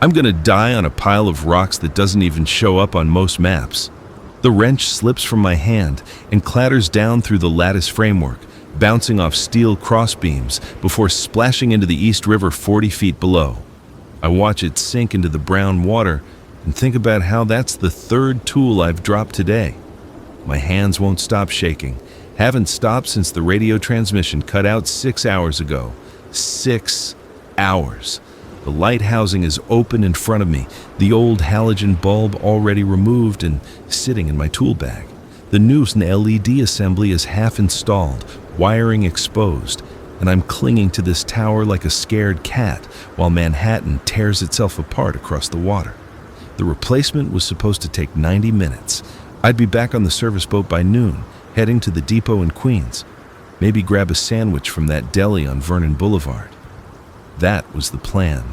I'm gonna die on a pile of rocks that doesn't even show up on most maps. The wrench slips from my hand and clatters down through the lattice framework, bouncing off steel crossbeams before splashing into the East River 40 feet below. I watch it sink into the brown water and think about how that's the third tool I've dropped today. My hands won't stop shaking. Haven't stopped since the radio transmission cut out 6 hours ago. 6 hours. The light housing is open in front of me, the old halogen bulb already removed and sitting in my tool bag. The new LED assembly is half installed, wiring exposed, and I'm clinging to this tower like a scared cat while Manhattan tears itself apart across the water. The replacement was supposed to take 90 minutes. I'd be back on the service boat by noon, heading to the depot in Queens. Maybe grab a sandwich from that deli on Vernon Boulevard. That was the plan.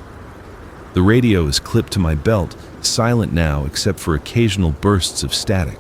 The radio is clipped to my belt, silent now except for occasional bursts of static.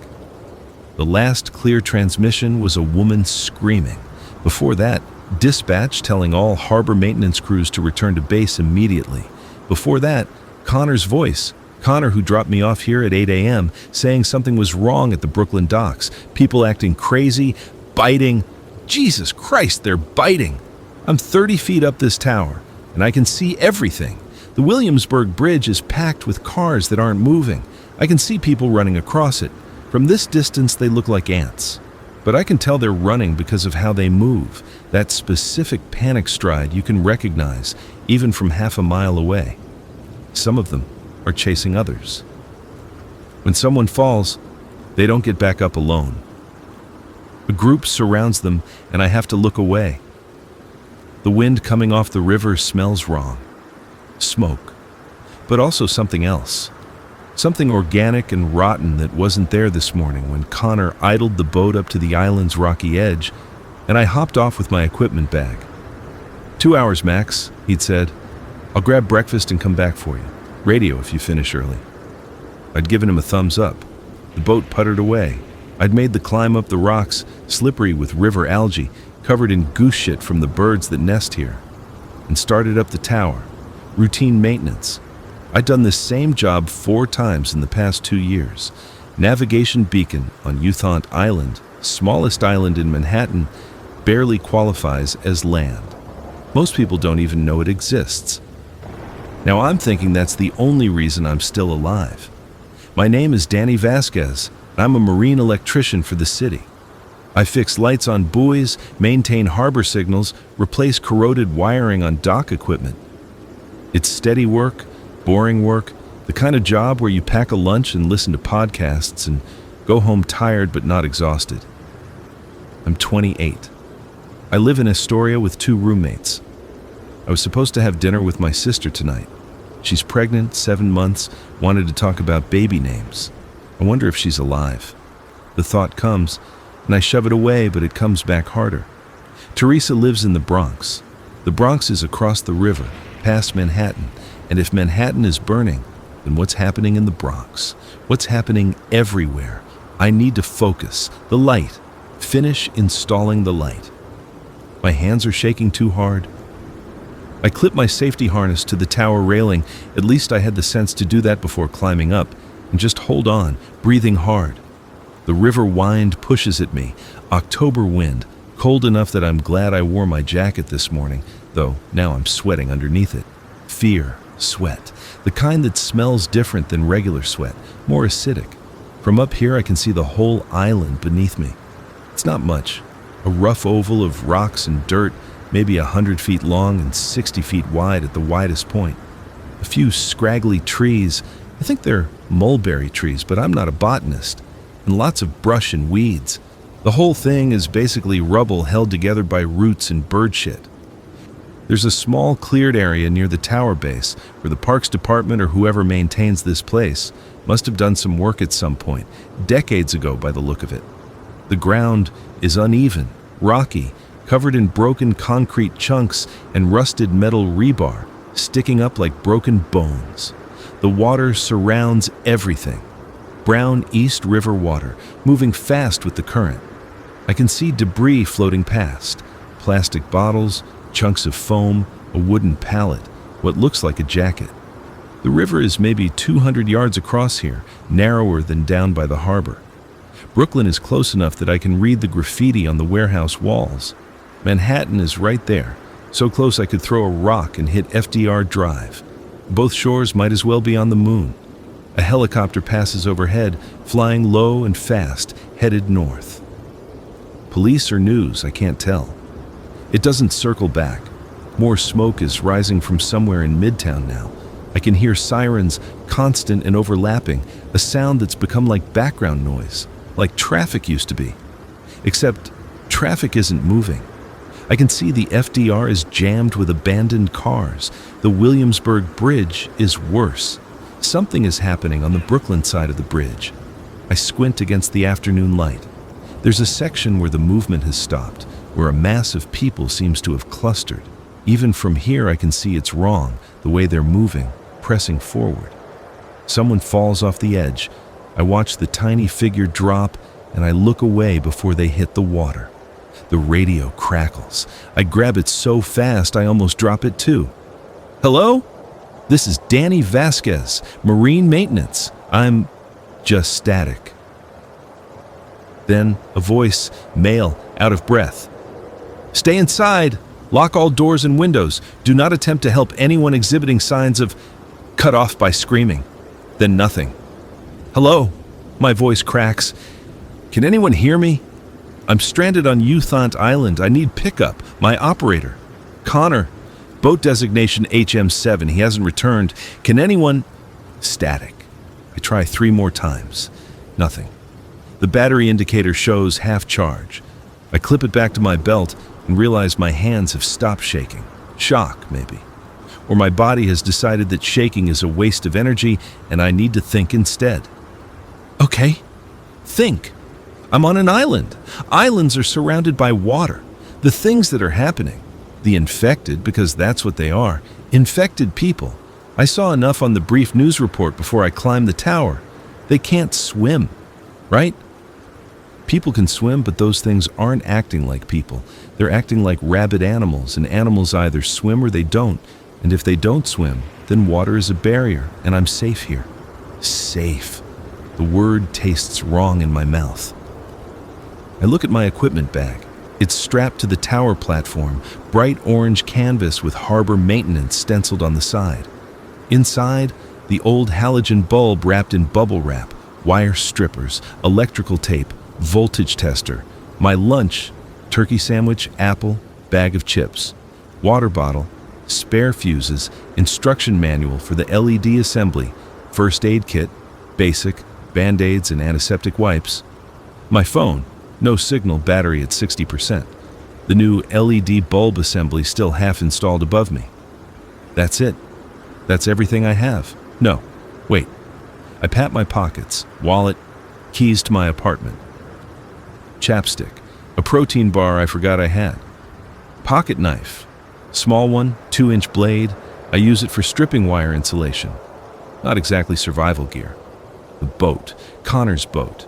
The last clear transmission was a woman screaming. Before that, dispatch telling all harbor maintenance crews to return to base immediately. Before that, Connor's voice. Connor, who dropped me off here at 8 a.m., saying something was wrong at the Brooklyn docks. People acting crazy, biting. Jesus Christ, they're biting. I'm 30 feet up this tower, and I can see everything. The Williamsburg Bridge is packed with cars that aren't moving. I can see people running across it. From this distance, they look like ants. But I can tell they're running because of how they move. That specific panic stride you can recognize, even from half a mile away. Some of them are chasing others. When someone falls, they don't get back up alone. A group surrounds them, and I have to look away. The wind coming off the river smells wrong. Smoke, but also something else. Something organic and rotten that wasn't there this morning when Connor idled the boat up to the island's rocky edge, and I hopped off with my equipment bag. 2 hours max, he'd said. I'll grab breakfast and come back for you. Radio if you finish early. I'd given him a thumbs up. The boat puttered away. I'd made the climb up the rocks, slippery with river algae, covered in goose shit from the birds that nest here, and started up the tower. Routine maintenance. I'd done this same job 4 times in the past 2 years. Navigation beacon on Youthant Island, smallest island in Manhattan, barely qualifies as land. Most people don't even know it exists. Now I'm thinking that's the only reason I'm still alive. My name is Danny Vasquez, and I'm a marine electrician for the city. I fix lights on buoys, maintain harbor signals, replace corroded wiring on dock equipment. It's steady work, boring work, the kind of job where you pack a lunch and listen to podcasts and go home tired but not exhausted. I'm 28. I live in Astoria with 2 roommates. I was supposed to have dinner with my sister tonight. She's pregnant, 7 months, wanted to talk about baby names. I wonder if she's alive. The thought comes, and I shove it away, but it comes back harder. Teresa lives in the Bronx. The Bronx is across the river, past Manhattan, and if Manhattan is burning, then what's happening in the Bronx? What's happening everywhere? I need to focus. The light. Finish installing the light. My hands are shaking too hard. I clip my safety harness to the tower railing. At least I had the sense to do that before climbing up, and just hold on, breathing hard. The river wind pushes at me. October wind, cold enough that I'm glad I wore my jacket this morning, though now I'm sweating underneath it. Fear, sweat, the kind that smells different than regular sweat, more acidic. From up here I can see the whole island beneath me. It's not much, a rough oval of rocks and dirt, maybe 100 feet long and 60 feet wide at the widest point. A few scraggly trees, I think they're mulberry trees, but I'm not a botanist, and lots of brush and weeds. The whole thing is basically rubble held together by roots and bird shit. There's a small cleared area near the tower base where the Parks Department or whoever maintains this place must have done some work at some point, decades ago by the look of it. The ground is uneven, rocky, covered in broken concrete chunks and rusted metal rebar, sticking up like broken bones. The water surrounds everything. Brown East River water, moving fast with the current. I can see debris floating past, plastic bottles, chunks of foam, a wooden pallet, what looks like a jacket. The river is maybe 200 yards across here, narrower than down by the harbor. Brooklyn is close enough that I can read the graffiti on the warehouse walls. Manhattan is right there, so close I could throw a rock and hit FDR Drive. Both shores might as well be on the moon. A helicopter passes overhead, flying low and fast, headed north. Police or news, I can't tell. It doesn't circle back. More smoke is rising from somewhere in Midtown now. I can hear sirens, constant and overlapping, a sound that's become like background noise, like traffic used to be. Except traffic isn't moving. I can see the FDR is jammed with abandoned cars. The Williamsburg Bridge is worse. Something is happening on the Brooklyn side of the bridge. I squint against the afternoon light. There's a section where the movement has stopped, where a mass of people seems to have clustered. Even from here I can see it's wrong, the way they're moving, pressing forward. Someone falls off the edge. I watch the tiny figure drop, and I look away before they hit the water. The radio crackles. I grab it so fast I almost drop it too. Hello? This is Danny Vasquez, Marine Maintenance. I'm just static. Then a voice, male, out of breath. Stay inside. Lock all doors and windows. Do not attempt to help anyone exhibiting signs of... Cut off by screaming. Then nothing. Hello? My voice cracks. Can anyone hear me? I'm stranded on Youthant Island. I need pickup. My operator. Connor. Boat designation HM7. He hasn't returned. Can anyone... Static. I try 3 more times. Nothing. The battery indicator shows half charge. I clip it back to my belt and realize my hands have stopped shaking. Shock, maybe. Or my body has decided that shaking is a waste of energy and I need to think instead. Okay, think. I'm on an island. Islands are surrounded by water. The things that are happening, the infected, because that's what they are, infected people. I saw enough on the brief news report before I climbed the tower. They can't swim, right? People can swim, but those things aren't acting like people. They're acting like rabid animals, and animals either swim or they don't. And if they don't swim, then water is a barrier, and I'm safe here. Safe. The word tastes wrong in my mouth. I look at my equipment bag. It's strapped to the tower platform, bright orange canvas with harbor maintenance stenciled on the side. Inside, the old halogen bulb wrapped in bubble wrap, wire strippers, electrical tape, voltage tester, my lunch, turkey sandwich, apple, bag of chips, water bottle, spare fuses, instruction manual for the LED assembly, first aid kit, basic, band-aids and antiseptic wipes. My phone, no signal, battery at 60%. The new LED bulb assembly still half installed above me. That's it. That's everything I have. No, wait. I pat my pockets, wallet, keys to my apartment. Chapstick, a protein bar I forgot I had. Pocket knife, small one, 2-inch blade. I use it for stripping wire insulation. Not exactly survival gear. The boat, Connor's boat.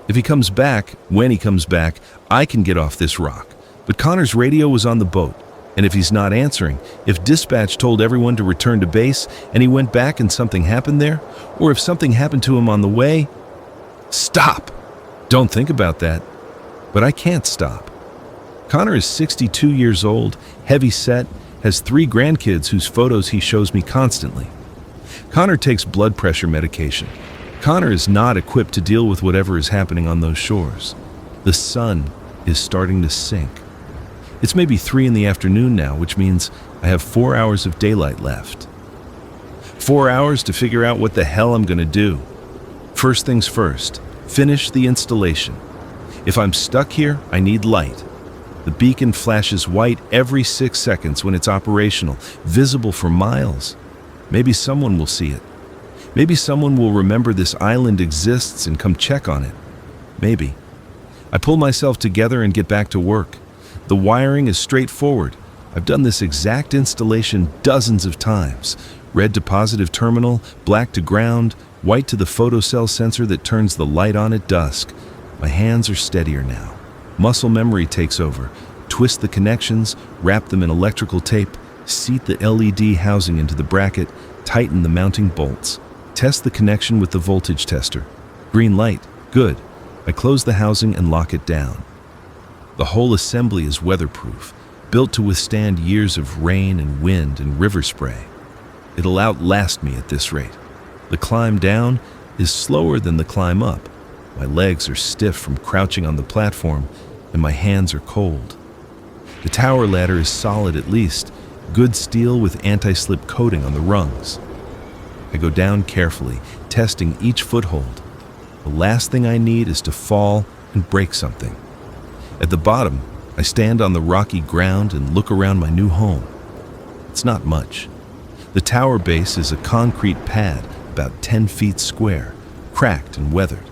If he comes back, when he comes back, I can get off this rock. But Connor's radio was on the boat, and if he's not answering, if dispatch told everyone to return to base and he went back and something happened there, or if something happened to him on the way, stop! Don't think about that. But I can't stop. Connor is 62 years old, heavy set, has 3 grandkids whose photos he shows me constantly. Connor takes blood pressure medication. Connor is not equipped to deal with whatever is happening on those shores. The sun is starting to sink. It's maybe 3 in the afternoon now, which means I have 4 hours of daylight left. 4 hours to figure out what the hell I'm gonna do. First things first, finish the installation. If I'm stuck here, I need light. The beacon flashes white every 6 seconds when it's operational, visible for miles. Maybe someone will see it. Maybe someone will remember this island exists and come check on it. Maybe. I pull myself together and get back to work. The wiring is straightforward. I've done this exact installation dozens of times. Red to positive terminal, black to ground, white to the photocell sensor that turns the light on at dusk. My hands are steadier now. Muscle memory takes over. Twist the connections, wrap them in electrical tape, Seat the LED housing into the bracket, tighten the mounting bolts. Test the connection with the voltage tester. Green light, good. I close the housing and lock it down. The whole assembly is weatherproof, built to withstand years of rain and wind and river spray. It'll outlast me at this rate. The climb down is slower than the climb up. My legs are stiff from crouching on the platform, and my hands are cold. The tower ladder is solid at least, good steel with anti-slip coating on the rungs. I go down carefully, testing each foothold. The last thing I need is to fall and break something. At the bottom, I stand on the rocky ground and look around my new home. It's not much. The tower base is a concrete pad about 10 feet square, cracked and weathered.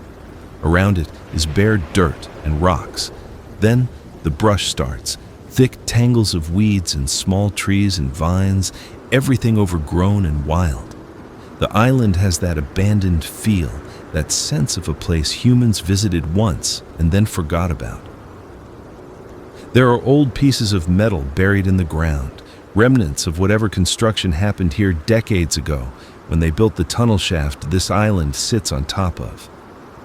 Around it is bare dirt and rocks. Then the brush starts, thick tangles of weeds and small trees and vines, everything overgrown and wild. The island has that abandoned feel, that sense of a place humans visited once and then forgot about. There are old pieces of metal buried in the ground, remnants of whatever construction happened here decades ago when they built the tunnel shaft this island sits on top of.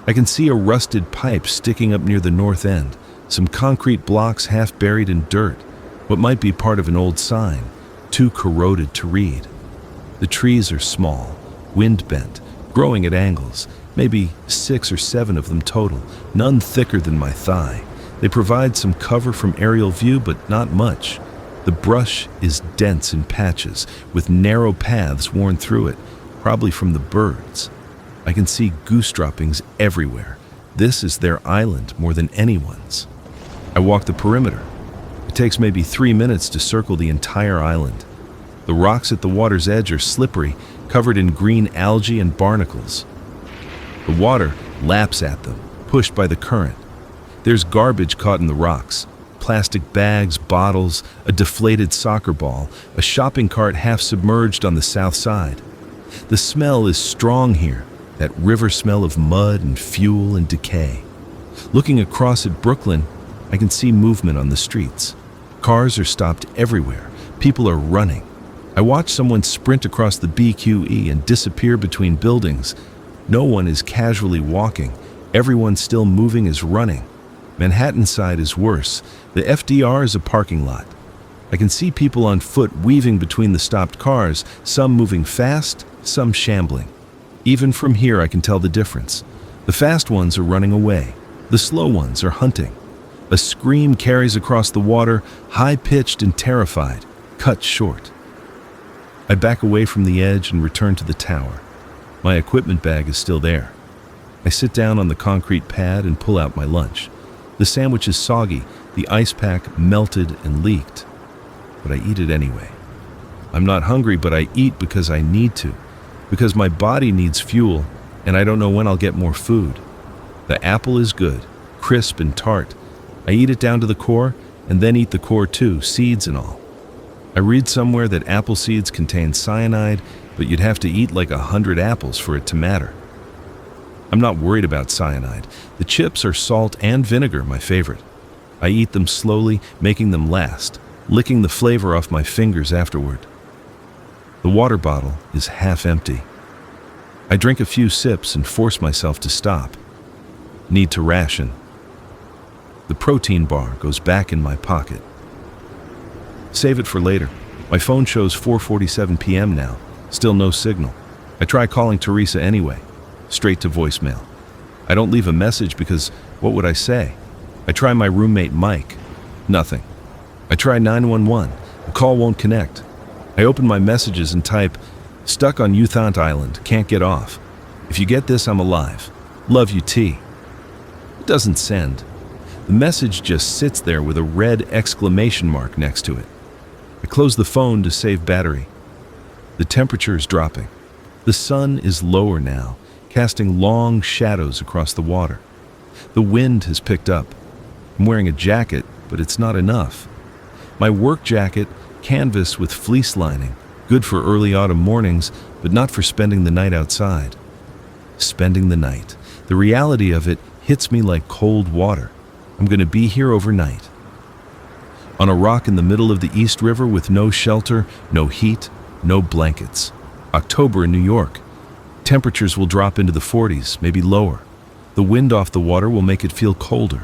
I can see a rusted pipe sticking up near the north end, some concrete blocks half buried in dirt, what might be part of an old sign, too corroded to read. The trees are small, wind-bent, growing at angles, maybe 6 or 7 of them total, none thicker than my thigh. They provide some cover from aerial view, but not much. The brush is dense in patches, with narrow paths worn through it, probably from the birds. I can see goose droppings everywhere. This is their island more than anyone's. I walk the perimeter. It takes maybe 3 minutes to circle the entire island. The rocks at the water's edge are slippery, covered in green algae and barnacles. The water laps at them, pushed by the current. There's garbage caught in the rocks. Plastic bags, bottles, a deflated soccer ball, a shopping cart half submerged on the south side. The smell is strong here, that river smell of mud and fuel and decay. Looking across at Brooklyn, I can see movement on the streets. Cars are stopped everywhere. People are running. I watch someone sprint across the BQE and disappear between buildings. No one is casually walking. Everyone still moving is running. Manhattan side is worse. The FDR is a parking lot. I can see people on foot weaving between the stopped cars, some moving fast, some shambling. Even from here I can tell the difference. The fast ones are running away. The slow ones are hunting. A scream carries across the water, high-pitched and terrified, cut short. I back away from the edge and return to the tower. My equipment bag is still there. I sit down on the concrete pad and pull out my lunch. The sandwich is soggy, the ice pack melted and leaked. But I eat it anyway. I'm not hungry, but I eat because I need to, because my body needs fuel, and I don't know when I'll get more food. The apple is good, crisp and tart. I eat it down to the core, and then eat the core too, seeds and all. I read somewhere that apple seeds contain cyanide, but you'd have to eat like 100 apples for it to matter. I'm not worried about cyanide. The chips are salt and vinegar, my favorite. I eat them slowly, making them last, licking the flavor off my fingers afterward. The water bottle is half empty. I drink a few sips and force myself to stop. Need to ration. The protein bar goes back in my pocket. Save it for later. My phone shows 4:47 p.m. now. Still no signal. I try calling Teresa anyway. Straight to voicemail. I don't leave a message because what would I say? I try my roommate Mike. Nothing. I try 911. The call won't connect. I open my messages and type, "Stuck on Youthant Island, can't get off. If you get this, I'm alive. Love you, T." It doesn't send. The message just sits there with a red exclamation mark next to it. I close the phone to save battery. The temperature is dropping. The sun is lower now, casting long shadows across the water. The wind has picked up. I'm wearing a jacket, but it's not enough. My work jacket, canvas with fleece lining, good for early autumn mornings, but not for spending the night outside. Spending the night. The reality of it hits me like cold water. I'm going to be here overnight. on a rock in the middle of the East River with no shelter, no heat, no blankets. October in New York. Temperatures will drop into the 40s, maybe lower. The wind off the water will make it feel colder.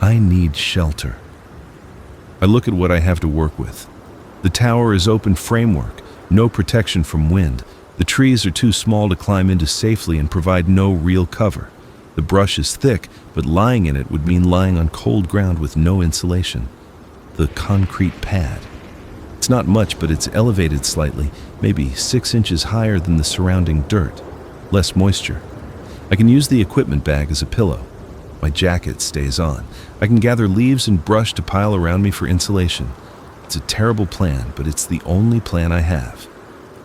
I need shelter. I look at what I have to work with. The tower is open framework, no protection from wind. The trees are too small to climb into safely and provide no real cover. The brush is thick, but lying in it would mean lying on cold ground with no insulation. The concrete pad. It's not much, but it's elevated slightly, maybe 6 inches higher than the surrounding dirt. Less moisture. I can use the equipment bag as a pillow. My jacket stays on. I can gather leaves and brush to pile around me for insulation. It's a terrible plan, but it's the only plan I have.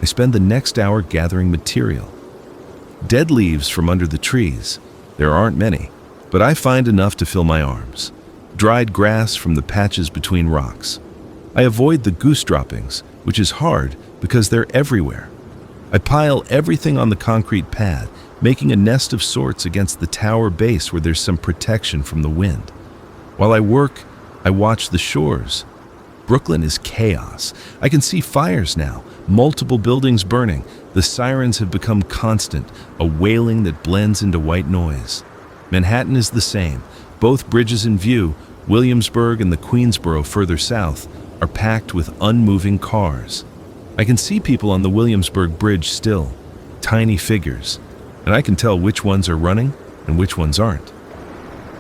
I spend the next hour gathering material. Dead leaves from under the trees. There aren't many, but I find enough to fill my arms. Dried grass from the patches between rocks. I avoid the goose droppings, which is hard because they're everywhere. I pile everything on the concrete pad, making a nest of sorts against the tower base where there's some protection from the wind. While I work, I watch the shores. Brooklyn is chaos. I can see fires now, multiple buildings burning. The sirens have become constant, a wailing that blends into white noise. Manhattan is the same. Both bridges in view, Williamsburg and the Queensboro further south, are packed with unmoving cars. I can see people on the Williamsburg Bridge still, tiny figures, and I can tell which ones are running and which ones aren't.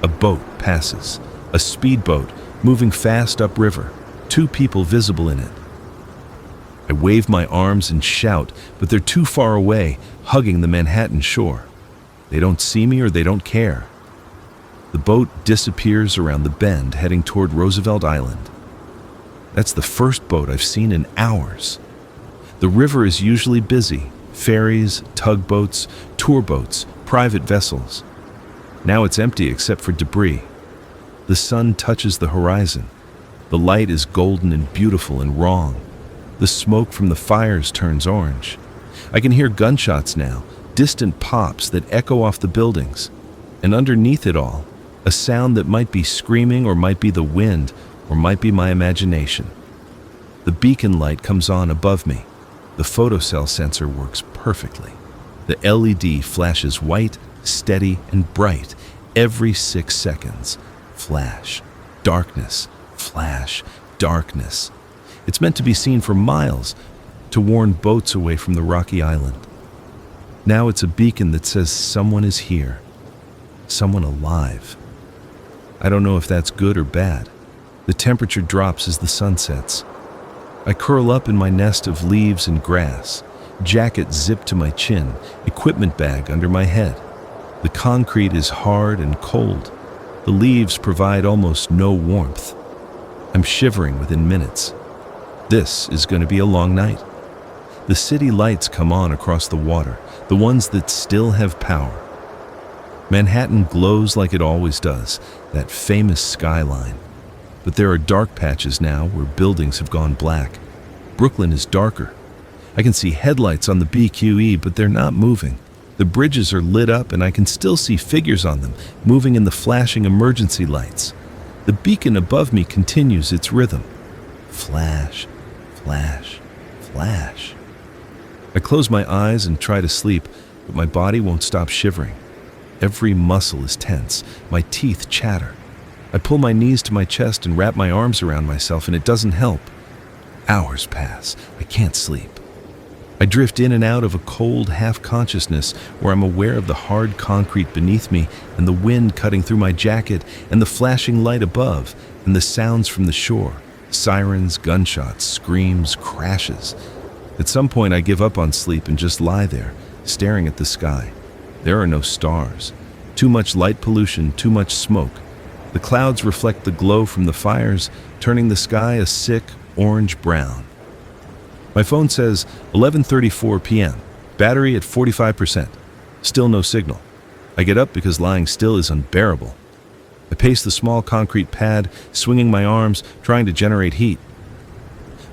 A boat passes, a speedboat moving fast upriver, 2 people visible in it. I wave my arms and shout, but they're too far away, hugging the Manhattan shore. They don't see me or they don't care. The boat disappears around the bend, heading toward Roosevelt Island. That's the first boat I've seen in hours. The river is usually busy. Ferries, tugboats, tour boats, private vessels. Now it's empty except for debris. The sun touches the horizon. The light is golden and beautiful and wrong. The smoke from the fires turns orange. I can hear gunshots now, distant pops that echo off the buildings. And underneath it all, a sound that might be screaming or might be the wind or might be my imagination. The beacon light comes on above me. The photocell sensor works perfectly. The LED flashes white, steady, and bright every 6 seconds. Flash, darkness, flash, darkness. It's meant to be seen for miles, to warn boats away from the rocky island. Now it's a beacon that says someone is here, someone alive. I don't know if that's good or bad. The temperature drops as the sun sets. I curl up in my nest of leaves and grass, jacket zipped to my chin, equipment bag under my head. The concrete is hard and cold. The leaves provide almost no warmth. I'm shivering within minutes. This is going to be a long night. The city lights come on across the water, the ones that still have power. Manhattan glows like it always does, that famous skyline. But there are dark patches now where buildings have gone black. Brooklyn is darker. I can see headlights on the BQE, but they're not moving. The bridges are lit up and I can still see figures on them, moving in the flashing emergency lights. The beacon above me continues its rhythm. Flash, flash, flash. I close my eyes and try to sleep, but my body won't stop shivering. Every muscle is tense. My teeth chatter. I pull my knees to my chest and wrap my arms around myself, and it doesn't help. Hours pass. I can't sleep. I drift in and out of a cold half-consciousness where I'm aware of the hard concrete beneath me and the wind cutting through my jacket and the flashing light above and the sounds from the shore. Sirens, gunshots, screams, crashes. At some point I give up on sleep and just lie there, staring at the sky. There are no stars. Too much light pollution, too much smoke. The clouds reflect the glow from the fires, turning the sky a sick orange-brown. My phone says 11:34 p.m., battery at 45%. Still no signal. I get up because lying still is unbearable. I pace the small concrete pad, swinging my arms, trying to generate heat.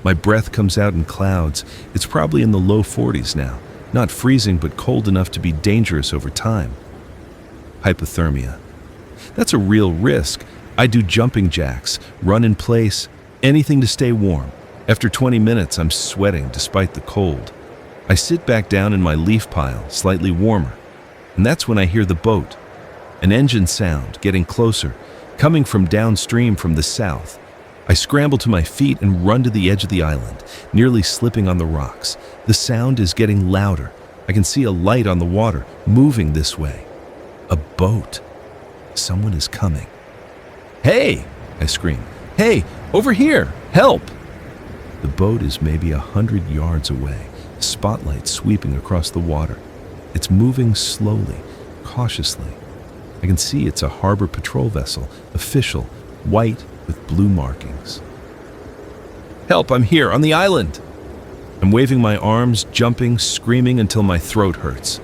My breath comes out in clouds. It's probably in the low 40s now, not freezing but cold enough to be dangerous over time. Hypothermia. That's a real risk, I do jumping jacks, run in place, anything to stay warm. After 20 minutes, I'm sweating despite the cold. I sit back down in my leaf pile, slightly warmer, and that's when I hear the boat. An engine sound getting closer, coming from downstream from the south. I scramble to my feet and run to the edge of the island, nearly slipping on the rocks. The sound is getting louder. I can see a light on the water, moving this way. A boat. Someone is coming. "Hey!" I scream. "Hey, over here! Help!" The boat is maybe 100 yards away, spotlight sweeping across the water. It's moving slowly, cautiously. I can see it's a harbor patrol vessel, official, white with blue markings. "Help, I'm here, on the island!" I'm waving my arms, jumping, screaming until my throat hurts.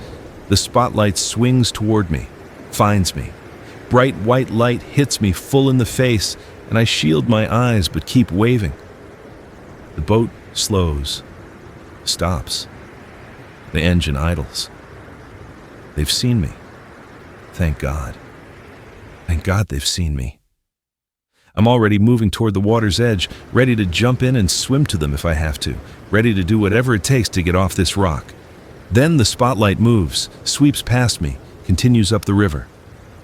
The spotlight swings toward me, finds me. Bright white light hits me full in the face, and I shield my eyes but keep waving. The boat slows, stops. The engine idles. They've seen me. Thank God. Thank God they've seen me. I'm already moving toward the water's edge, ready to jump in and swim to them if I have to, ready to do whatever it takes to get off this rock. Then the spotlight moves, sweeps past me, continues up the river.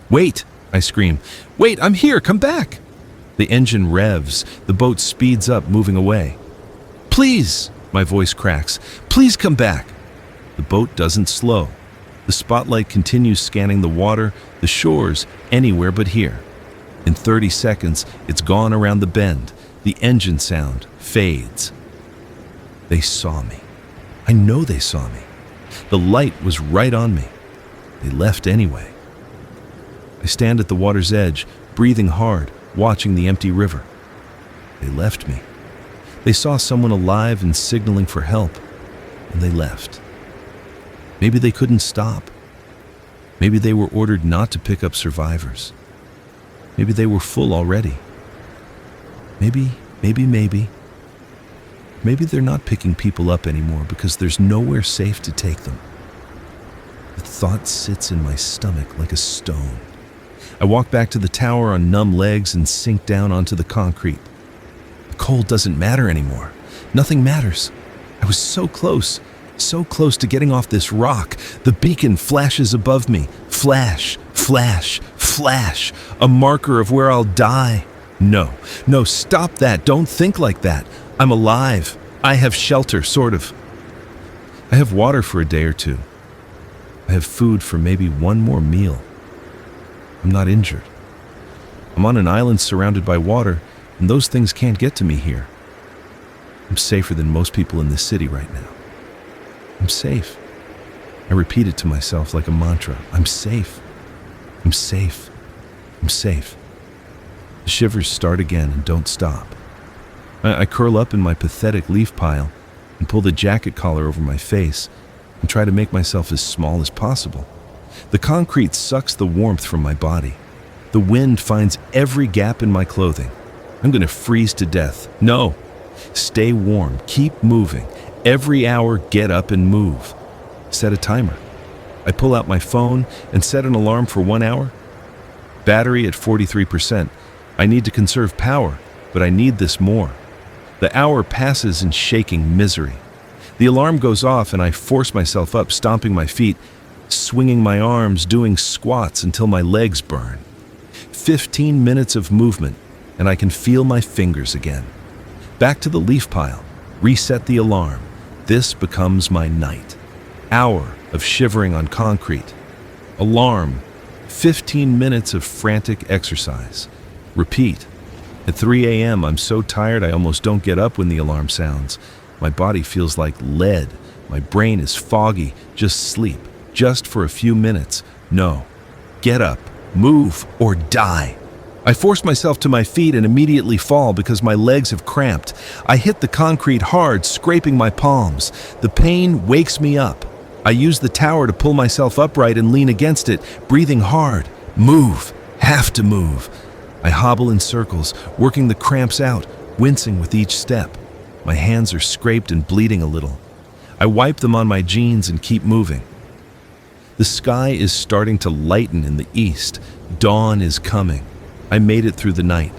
"Wait!" I scream. "Wait, I'm here, come back!" The engine revs, the boat speeds up, moving away. "Please!" my voice cracks. "Please come back!" The boat doesn't slow. The spotlight continues scanning the water, the shores, anywhere but here. In 30 seconds, it's gone around the bend. The engine sound fades. They saw me. I know they saw me. The light was right on me. They left anyway. I stand at the water's edge, breathing hard, watching the empty river. They left me. They saw someone alive and signaling for help, and they left. Maybe they couldn't stop. Maybe they were ordered not to pick up survivors. Maybe they were full already. Maybe they're not picking people up anymore because there's nowhere safe to take them. The thought sits in my stomach like a stone. I walk back to the tower on numb legs and sink down onto the concrete. The cold doesn't matter anymore. Nothing matters. I was so close to getting off this rock. The beacon flashes above me. Flash, flash, flash. A marker of where I'll die. No, stop that. Don't think like that. I'm alive. I have shelter, sort of. I have water for a day or two. I have food for maybe one more meal. I'm not injured. I'm on an island surrounded by water, and those things can't get to me here. I'm safer than most people in this city right now. I'm safe. I repeat it to myself like a mantra. I'm safe. I'm safe. I'm safe. The shivers start again and don't stop. I curl up in my pathetic leaf pile and pull the jacket collar over my face and try to make myself as small as possible. The concrete sucks the warmth from my body. The wind finds every gap in my clothing. I'm going to freeze to death. No. Stay warm. Keep moving. Every hour, get up and move. Set a timer. I pull out my phone and set an alarm for 1 hour. Battery at 43%. I need to conserve power, but I need this more. The hour passes in shaking misery. The alarm goes off and I force myself up, stomping my feet, swinging my arms, doing squats until my legs burn. 15 minutes of movement, and I can feel my fingers again. Back to the leaf pile. Reset the alarm. This becomes my night. Hour of shivering on concrete. Alarm. 15 minutes of frantic exercise. Repeat. At 3 a.m., I'm so tired I almost don't get up when the alarm sounds. My body feels like lead. My brain is foggy. Just sleep. Just for a few minutes. No. Get up. Move or die. I force myself to my feet and immediately fall because my legs have cramped. I hit the concrete hard, scraping my palms. The pain wakes me up. I use the tower to pull myself upright and lean against it, breathing hard. Move. Have to move. I hobble in circles, working the cramps out, wincing with each step. My hands are scraped and bleeding a little. I wipe them on my jeans and keep moving. The sky is starting to lighten in the east. Dawn is coming. I made it through the night.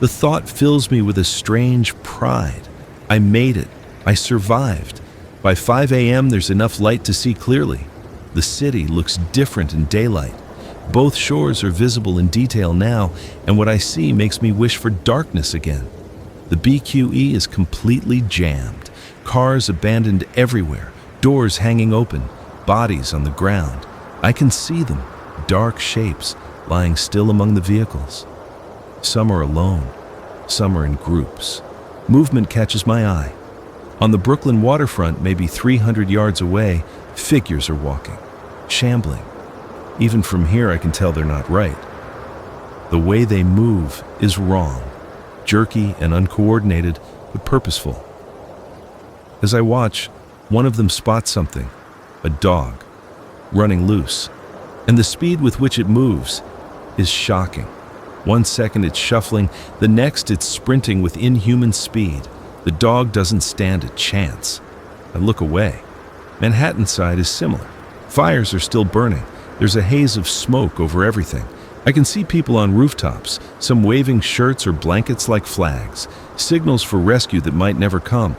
The thought fills me with a strange pride. I made it. I survived. By 5 a.m., there's enough light to see clearly. The city looks different in daylight. Both shores are visible in detail now, and what I see makes me wish for darkness again. The BQE is completely jammed. Cars abandoned everywhere, doors hanging open, bodies on the ground. I can see them, dark shapes, lying still among the vehicles. Some are alone, some are in groups. Movement catches my eye. On the Brooklyn waterfront, maybe 300 yards away, figures are walking, shambling. Even from here, I can tell they're not right. The way they move is wrong, jerky and uncoordinated, but purposeful. As I watch, one of them spots something, a dog, running loose, and the speed with which it moves is shocking. 1 second it's shuffling, the next it's sprinting with inhuman speed. The dog doesn't stand a chance. I look away. Manhattan side is similar. Fires are still burning. There's a haze of smoke over everything. I can see people on rooftops, some waving shirts or blankets like flags, signals for rescue that might never come.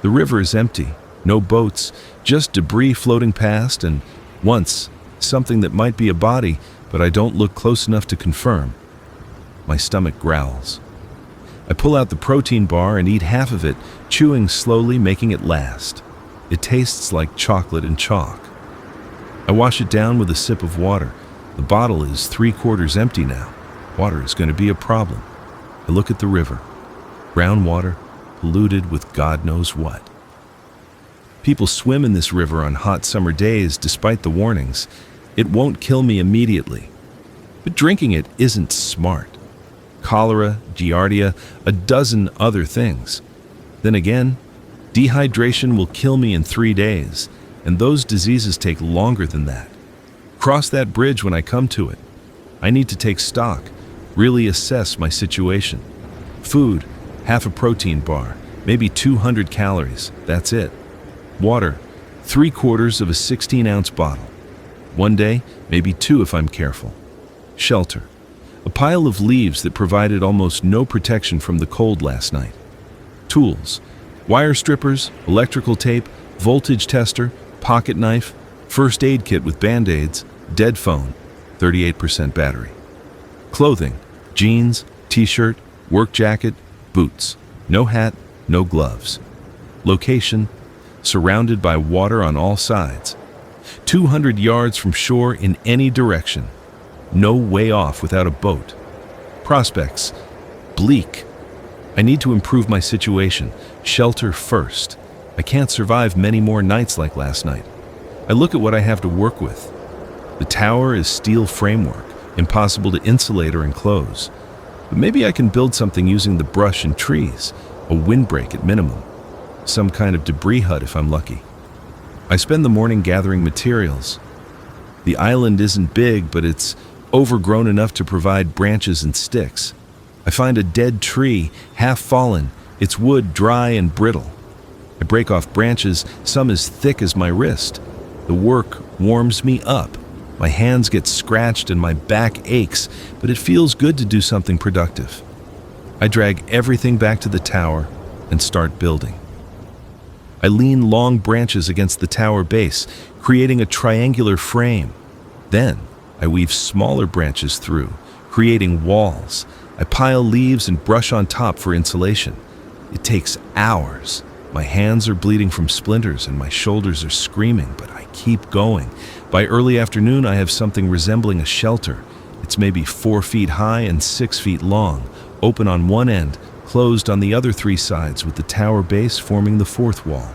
The river is empty, no boats, just debris floating past, and once, something that might be a body, but I don't look close enough to confirm. My stomach growls. I pull out the protein bar and eat half of it, chewing slowly, making it last. It tastes like chocolate and chalk. I wash it down with a sip of water. The bottle is 3/4 empty now. Water is going to be a problem. I look at the river. Brown water, polluted with God knows what. People swim in this river on hot summer days despite the warnings. It won't kill me immediately. But drinking it isn't smart. Cholera, giardia, a dozen other things. Then again, dehydration will kill me in 3 days, and those diseases take longer than that. Cross that bridge when I come to it. I need to take stock, really assess my situation. Food, half a protein bar, maybe 200 calories, that's it. Water, 3/4 of a 16-ounce bottle. One day, maybe 2 if I'm careful. Shelter, a pile of leaves that provided almost no protection from the cold last night. Tools, wire strippers, electrical tape, voltage tester, pocket knife, first aid kit with band-aids, dead phone, 38% battery. Clothing, jeans, t-shirt, work jacket, boots, no hat, no gloves. Location, surrounded by water on all sides. 200 yards from shore in any direction. No way off without a boat. Prospects, bleak. I need to improve my situation. Shelter first. I can't survive many more nights like last night. I look at what I have to work with. The tower is steel framework, impossible to insulate or enclose. But maybe I can build something using the brush and trees, a windbreak at minimum. Some kind of debris hut if I'm lucky. I spend the morning gathering materials. The island isn't big, but it's overgrown enough to provide branches and sticks. I find a dead tree, half fallen, its wood dry and brittle. I break off branches, some as thick as my wrist. The work warms me up. My hands get scratched and my back aches, but it feels good to do something productive. I drag everything back to the tower and start building. I lean long branches against the tower base, creating a triangular frame. Then, I weave smaller branches through, creating walls. I pile leaves and brush on top for insulation. It takes hours. My hands are bleeding from splinters and my shoulders are screaming, but I keep going. By early afternoon, I have something resembling a shelter. It's maybe 4 feet high and 6 feet long, open on one end, closed on the other 3 sides, with the tower base forming the 4th wall.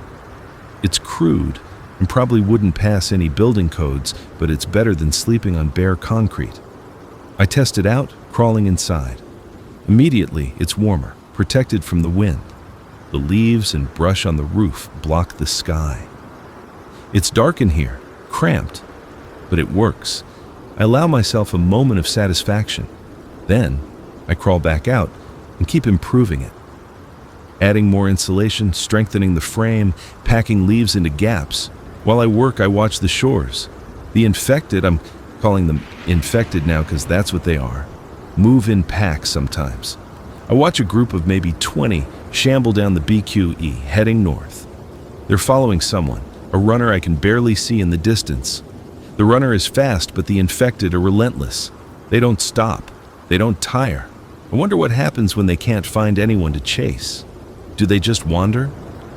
It's crude and probably wouldn't pass any building codes, but it's better than sleeping on bare concrete. I test it out, crawling inside. Immediately, it's warmer, protected from the wind. The leaves and brush on the roof block the sky. It's dark in here, cramped, but it works. I allow myself a moment of satisfaction. Then, I crawl back out and keep improving it. Adding more insulation, strengthening the frame, packing leaves into gaps. While I work, I watch the shores. The infected, I'm calling them infected now because that's what they are, move in packs sometimes. I watch a group of maybe 20 shamble down the BQE, heading north. They're following someone, a runner I can barely see in the distance. The runner is fast, but the infected are relentless. They don't stop. They don't tire. I wonder what happens when they can't find anyone to chase. Do they just wander?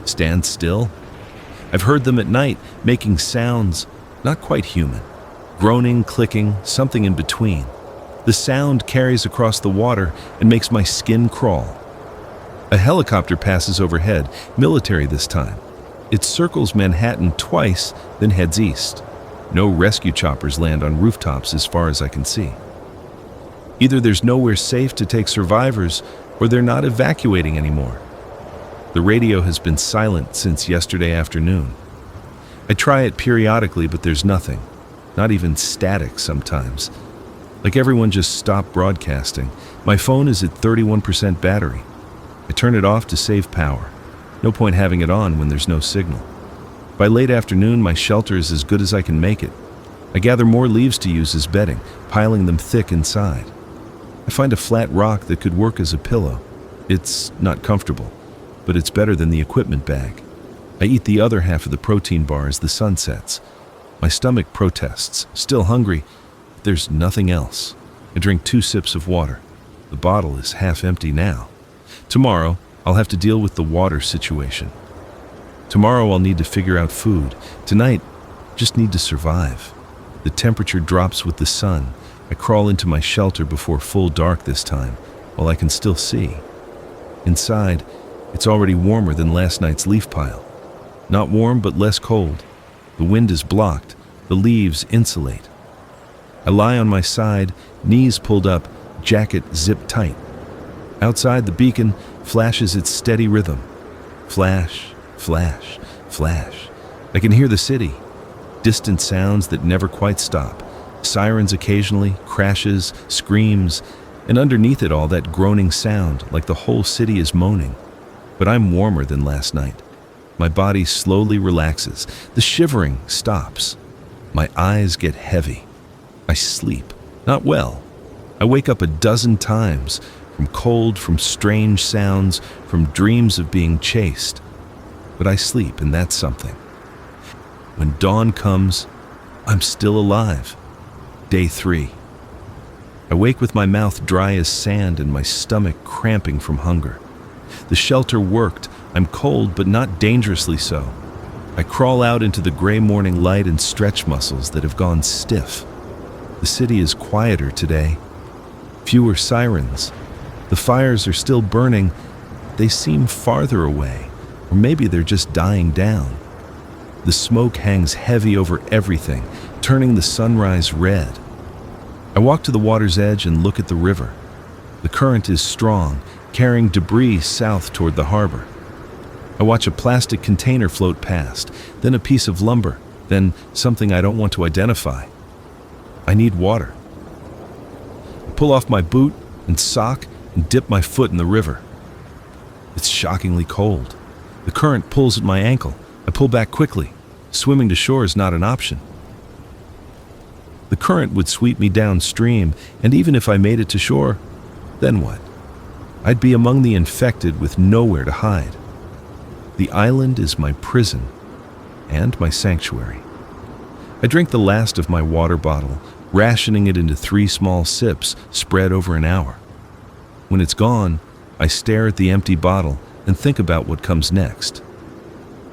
Stand still? I've heard them at night, making sounds not quite human. Groaning, clicking, something in between. The sound carries across the water and makes my skin crawl. A helicopter passes overhead, military this time. It circles Manhattan twice, then heads east. No rescue choppers land on rooftops as far as I can see. Either there's nowhere safe to take survivors, or they're not evacuating anymore. The radio has been silent since yesterday afternoon. I try it periodically, but there's nothing. Not even static sometimes. Like everyone just stopped broadcasting. My phone is at 31% battery. I turn it off to save power. No point having it on when there's no signal. By late afternoon, my shelter is as good as I can make it. I gather more leaves to use as bedding, piling them thick inside. I find a flat rock that could work as a pillow. It's not comfortable, but it's better than the equipment bag. I eat the other half of the protein bar as the sun sets. My stomach protests, still hungry. There's nothing else. I drink 2 sips of water. The bottle is half empty now. Tomorrow, I'll have to deal with the water situation. Tomorrow, I'll need to figure out food. Tonight, just need to survive. The temperature drops with the sun. I crawl into my shelter before full dark this time, while I can still see. Inside, it's already warmer than last night's leaf pile. Not warm, but less cold. The wind is blocked. The leaves insulate. I lie on my side, knees pulled up, jacket zipped tight. Outside, the beacon flashes its steady rhythm. Flash, flash, flash. I can hear the city. Distant sounds that never quite stop. Sirens occasionally, crashes, screams, and underneath it all that groaning sound, like the whole city is moaning. But I'm warmer than last night. My body slowly relaxes. The shivering stops. My eyes get heavy. I sleep. Not well. I wake up a dozen times, from cold, from strange sounds, from dreams of being chased. But I sleep, and that's something. When dawn comes, I'm still alive. Day 3. I wake with my mouth dry as sand and my stomach cramping from hunger. The shelter worked. I'm cold, but not dangerously so. I crawl out into the gray morning light and stretch muscles that have gone stiff. The city is quieter today. Fewer sirens. The fires are still burning. They seem farther away, or maybe they're just dying down. The smoke hangs heavy over everything, turning the sunrise red. I walk to the water's edge and look at the river. The current is strong, carrying debris south toward the harbor. I watch a plastic container float past, then a piece of lumber, then something I don't want to identify. I need water. I pull off my boot and sock and dip my foot in the river. It's shockingly cold. The current pulls at my ankle. I pull back quickly. Swimming to shore is not an option. The current would sweep me downstream, and even if I made it to shore, then what? I'd be among the infected with nowhere to hide. The island is my prison and my sanctuary. I drink the last of my water bottle, rationing it into 3 small sips spread over an hour. When it's gone, I stare at the empty bottle and think about what comes next.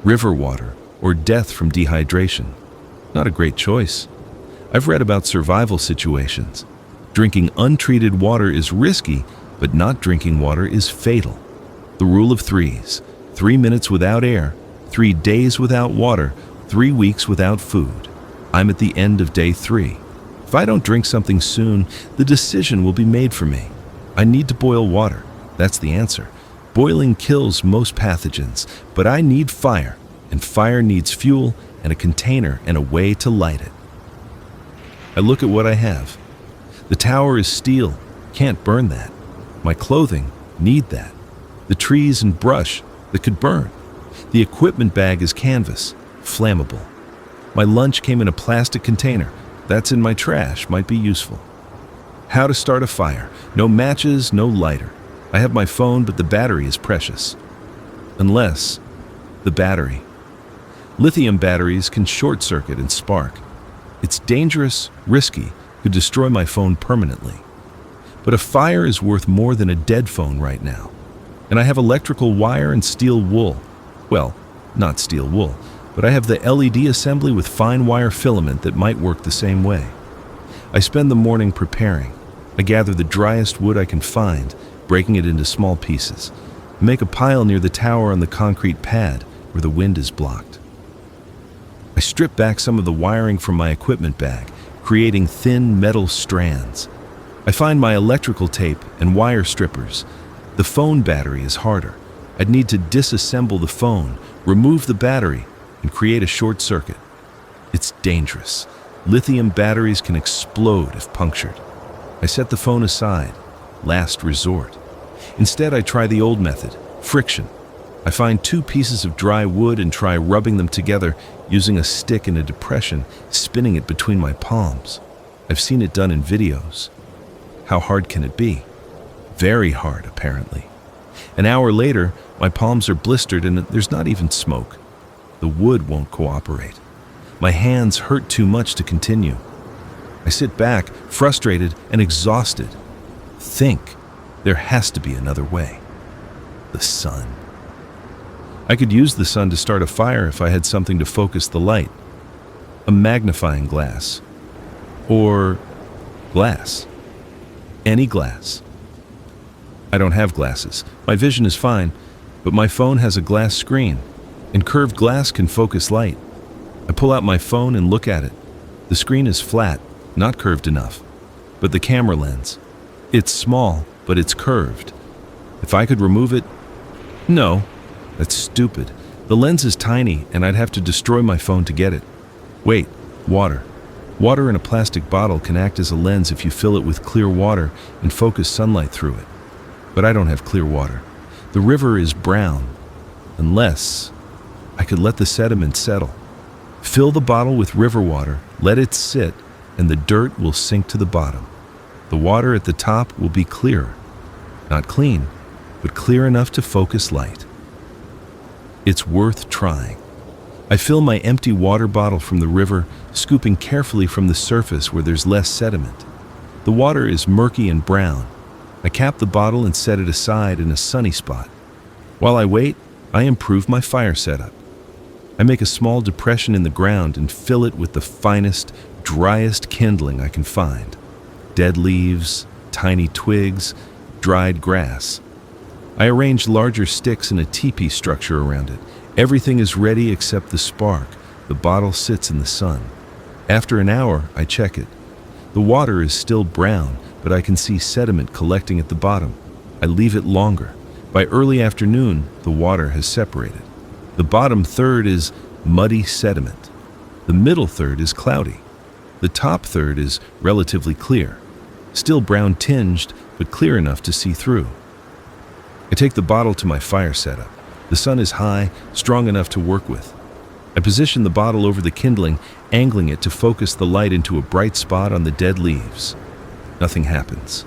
River water or death from dehydration. Not a great choice. I've read about survival situations. Drinking untreated water is risky, but not drinking water is fatal. The rule of 3s. 3 minutes without air, 3 days without water, 3 weeks without food. I'm at the end of day 3. If I don't drink something soon, the decision will be made for me. I need to boil water. That's the answer. Boiling kills most pathogens, but I need fire, and fire needs fuel and a container and a way to light it. I look at what I have. The tower is steel, can't burn that. My clothing need that. The trees and brush that could burn. The equipment bag is canvas, flammable. My lunch came in a plastic container. That's in my trash, might be useful. How to start a fire. No matches, no lighter. I have my phone, but the battery is precious. Unless the battery. Lithium batteries can short circuit and spark. It's dangerous, risky, could destroy my phone permanently. But a fire is worth more than a dead phone right now. And I have electrical wire and steel wool. Well, not steel wool, but I have the LED assembly with fine wire filament that might work the same way. I spend the morning preparing. I gather the driest wood I can find, breaking it into small pieces. I make a pile near the tower on the concrete pad where the wind is blocked. I strip back some of the wiring from my equipment bag, creating thin metal strands. I find my electrical tape and wire strippers. The phone battery is harder. I'd need to disassemble the phone, remove the battery, and create a short circuit. It's dangerous. Lithium batteries can explode if punctured. I set the phone aside, last resort. Instead, I try the old method, friction. I find 2 pieces of dry wood and try rubbing them together using a stick in a depression, spinning it between my palms. I've seen it done in videos. How hard can it be? Very hard, apparently. An hour later, my palms are blistered and there's not even smoke. The wood won't cooperate. My hands hurt too much to continue. I sit back, frustrated and exhausted. Think, there has to be another way. The sun. I could use the sun to start a fire if I had something to focus the light. A magnifying glass. Or glass. Any glass. I don't have glasses. My vision is fine, but my phone has a glass screen, and curved glass can focus light. I pull out my phone and look at it. The screen is flat, not curved enough. But the camera lens. It's small, but it's curved. If I could remove it? No. That's stupid. The lens is tiny, and I'd have to destroy my phone to get it. Wait, water. Water in a plastic bottle can act as a lens if you fill it with clear water and focus sunlight through it. But I don't have clear water. The river is brown. Unless I could let the sediment settle. Fill the bottle with river water, let it sit, and the dirt will sink to the bottom. The water at the top will be clearer. Not clean, but clear enough to focus light. It's worth trying. I fill my empty water bottle from the river, scooping carefully from the surface where there's less sediment. The water is murky and brown. I cap the bottle and set it aside in a sunny spot. While I wait, I improve my fire setup. I make a small depression in the ground and fill it with the finest, driest kindling I can find. Dead leaves, tiny twigs, dried grass. I arrange larger sticks in a teepee structure around it. Everything is ready except the spark. The bottle sits in the sun. After an hour, I check it. The water is still brown, but I can see sediment collecting at the bottom. I leave it longer. By early afternoon, the water has separated. The bottom third is muddy sediment. The middle third is cloudy. The top third is relatively clear. Still brown tinged, but clear enough to see through. I take the bottle to my fire setup. The sun is high, strong enough to work with. I position the bottle over the kindling, angling it to focus the light into a bright spot on the dead leaves. Nothing happens.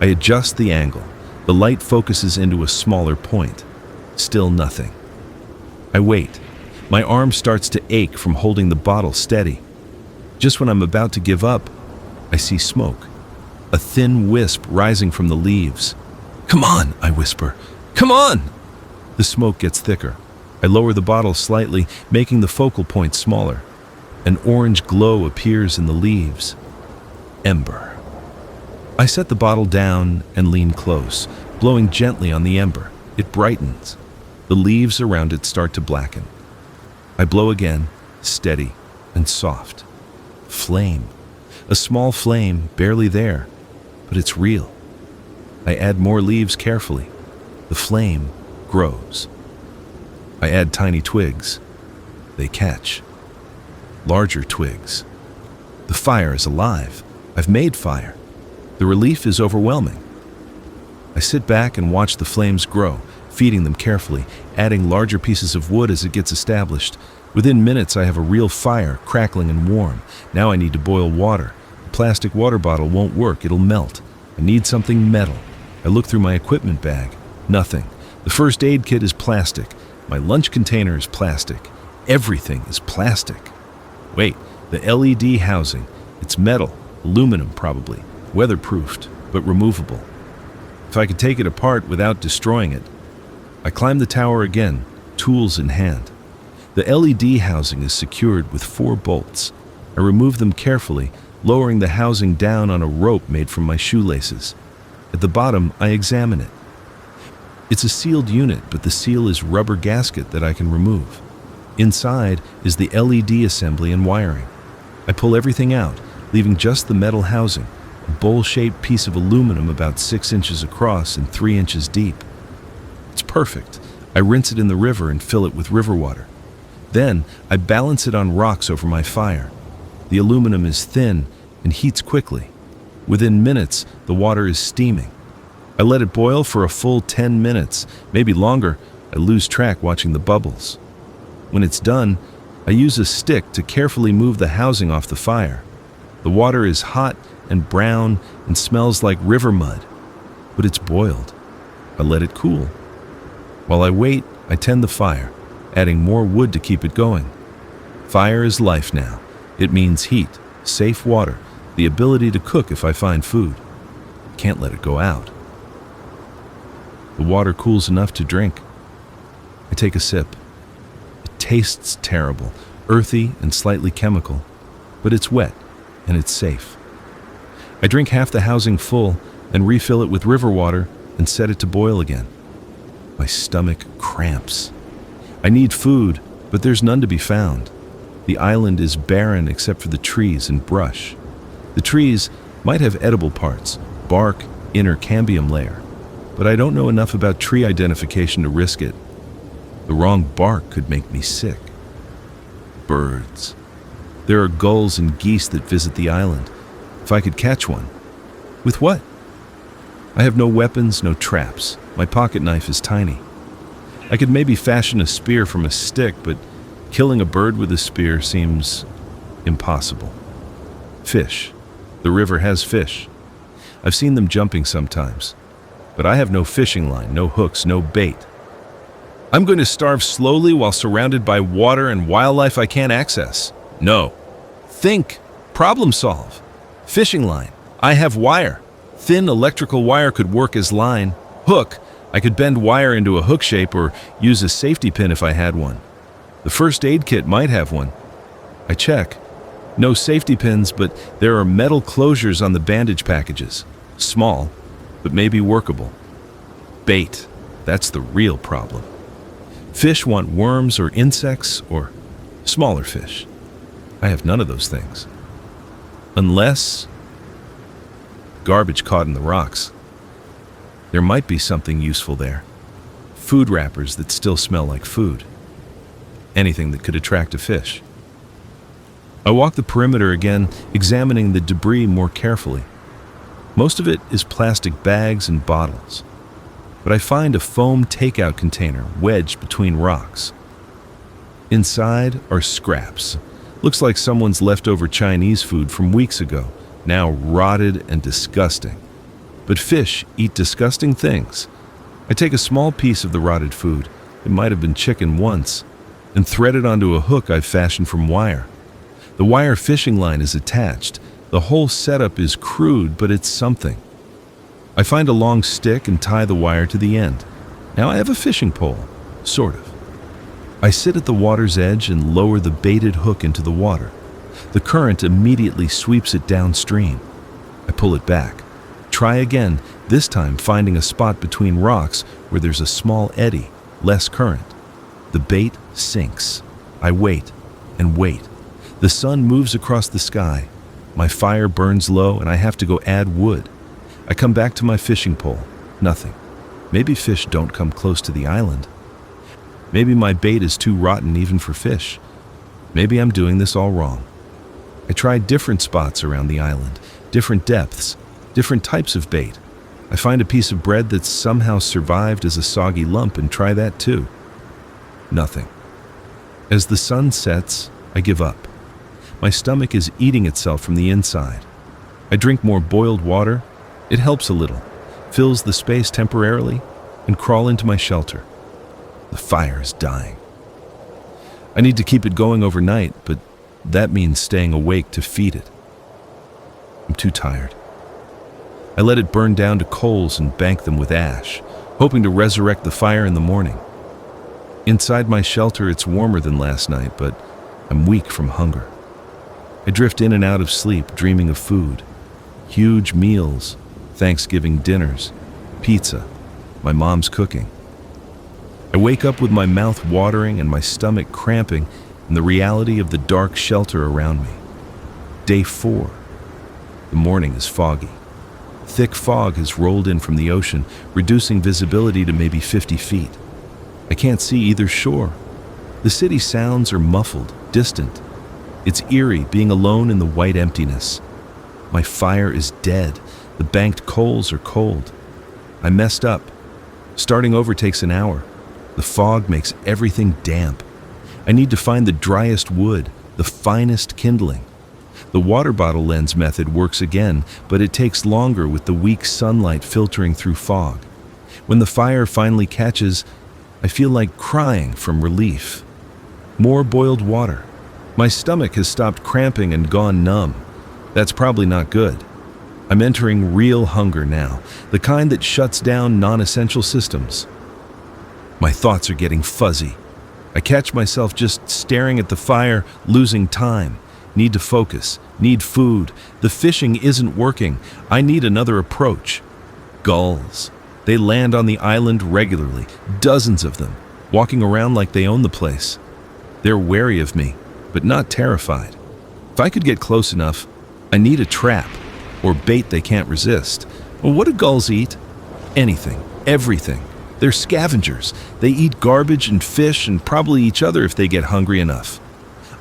I adjust the angle. The light focuses into a smaller point. Still nothing. I wait. My arm starts to ache from holding the bottle steady. Just when I'm about to give up, I see smoke. A thin wisp rising from the leaves. "Come on," I whisper. "Come on!" The smoke gets thicker. I lower the bottle slightly, making the focal point smaller. An orange glow appears in the leaves. Ember. I set the bottle down and lean close, blowing gently on the ember. It brightens. The leaves around it start to blacken. I blow again, steady and soft. Flame. A small flame, barely there, but it's real. I add more leaves carefully. The flame grows. I add tiny twigs. They catch. Larger twigs. The fire is alive. I've made fire. The relief is overwhelming. I sit back and watch the flames grow, feeding them carefully, adding larger pieces of wood as it gets established. Within minutes, I have a real fire, crackling and warm. Now I need to boil water. plastic water bottle won't work, it'll melt. I need something metal. I look through my equipment bag. Nothing. The first aid kit is plastic. My lunch container is plastic. Everything is plastic. Wait, the LED housing. It's metal, aluminum probably, weatherproofed, but removable. If I could take it apart without destroying it. I climb the tower again, tools in hand. The LED housing is secured with 4 bolts. I remove them carefully, lowering the housing down on a rope made from my shoelaces. At the bottom, I examine it. It's a sealed unit, but the seal is rubber gasket that I can remove. Inside is the LED assembly and wiring. I pull everything out, leaving just the metal housing, a bowl-shaped piece of aluminum about 6 inches across and 3 inches deep. It's perfect. I rinse it in the river and fill it with river water. Then, I balance it on rocks over my fire. The aluminum is thin and heats quickly. Within minutes, the water is steaming. I let it boil for a full 10 minutes, maybe longer. I lose track watching the bubbles. When it's done, I use a stick to carefully move the housing off the fire. The water is hot and brown and smells like river mud, but it's boiled. I let it cool. While I wait, I tend the fire, adding more wood to keep it going. Fire is life now. It means heat, safe water, the ability to cook if I find food. Can't let it go out. The water cools enough to drink. I take a sip. It tastes terrible, earthy and slightly chemical, but it's wet and it's safe. I drink half the housing full and refill it with river water and set it to boil again. My stomach cramps. I need food, but there's none to be found. The island is barren except for the trees and brush. The trees might have edible parts, bark, inner cambium layer, but I don't know enough about tree identification to risk it. The wrong bark could make me sick. Birds. There are gulls and geese that visit the island. If I could catch one. With what? I have no weapons, no traps. My pocket knife is tiny. I could maybe fashion a spear from a stick, but killing a bird with a spear seems impossible. Fish. The river has fish. I've seen them jumping sometimes. But I have no fishing line, no hooks, no bait. I'm going to starve slowly while surrounded by water and wildlife I can't access. No. Think. Problem solve. Fishing line. I have wire. Thin electrical wire could work as line. Hook. I could bend wire into a hook shape or use a safety pin if I had one. The first aid kit might have one. I check. No safety pins, but there are metal closures on the bandage packages. Small, but maybe workable. Bait. That's the real problem. Fish want worms or insects or smaller fish. I have none of those things. Unless garbage caught in the rocks. There might be something useful there. Food wrappers that still smell like food. Anything that could attract a fish. I walk the perimeter again, examining the debris more carefully. Most of it is plastic bags and bottles, but I find a foam takeout container wedged between rocks. Inside are scraps. Looks like someone's leftover Chinese food from weeks ago, now rotted and disgusting. But fish eat disgusting things. I take a small piece of the rotted food, it might have been chicken once, and thread it onto a hook I've fashioned from wire. The wire fishing line is attached. The whole setup is crude, but it's something. I find a long stick and tie the wire to the end. Now I have a fishing pole, sort of. I sit at the water's edge and lower the baited hook into the water. The current immediately sweeps it downstream. I pull it back. Try again, this time finding a spot between rocks where there's a small eddy, less current. The bait sinks. I wait and wait. The sun moves across the sky. My fire burns low and I have to go add wood. I come back to my fishing pole. Nothing. Maybe fish don't come close to the island. Maybe my bait is too rotten even for fish. Maybe I'm doing this all wrong. I tried different spots around the island, different depths, different types of bait. I find a piece of bread that's somehow survived as a soggy lump and try that too. Nothing. As the sun sets, I give up. My stomach is eating itself from the inside. I drink more boiled water. It helps a little, fills the space temporarily, and crawl into my shelter. The fire is dying. I need to keep it going overnight, but that means staying awake to feed it. I'm too tired. I let it burn down to coals and bank them with ash, hoping to resurrect the fire in the morning. Inside my shelter, it's warmer than last night, but I'm weak from hunger. I drift in and out of sleep, dreaming of food. Huge meals, Thanksgiving dinners, pizza, my mom's cooking. I wake up with my mouth watering and my stomach cramping in the reality of the dark shelter around me. Day 4. The morning is foggy. Thick fog has rolled in from the ocean, reducing visibility to maybe 50 feet. I can't see either shore. The city sounds are muffled, distant. It's eerie being alone in the white emptiness. My fire is dead. The banked coals are cold. I messed up. Starting over takes an hour. The fog makes everything damp. I need to find the driest wood, the finest kindling. The water bottle lens method works again, but it takes longer with the weak sunlight filtering through fog. When the fire finally catches, I feel like crying from relief. More boiled water. My stomach has stopped cramping and gone numb. That's probably not good. I'm entering real hunger now, the kind that shuts down non-essential systems. My thoughts are getting fuzzy. I catch myself just staring at the fire, losing time. Need to focus. Need food. The fishing isn't working. I need another approach. Gulls. They land on the island regularly, dozens of them, walking around like they own the place. They're wary of me, but not terrified. If I could get close enough, I need a trap, or bait they can't resist. Well, what do gulls eat? Anything, everything. They're scavengers. They eat garbage and fish and probably each other if they get hungry enough.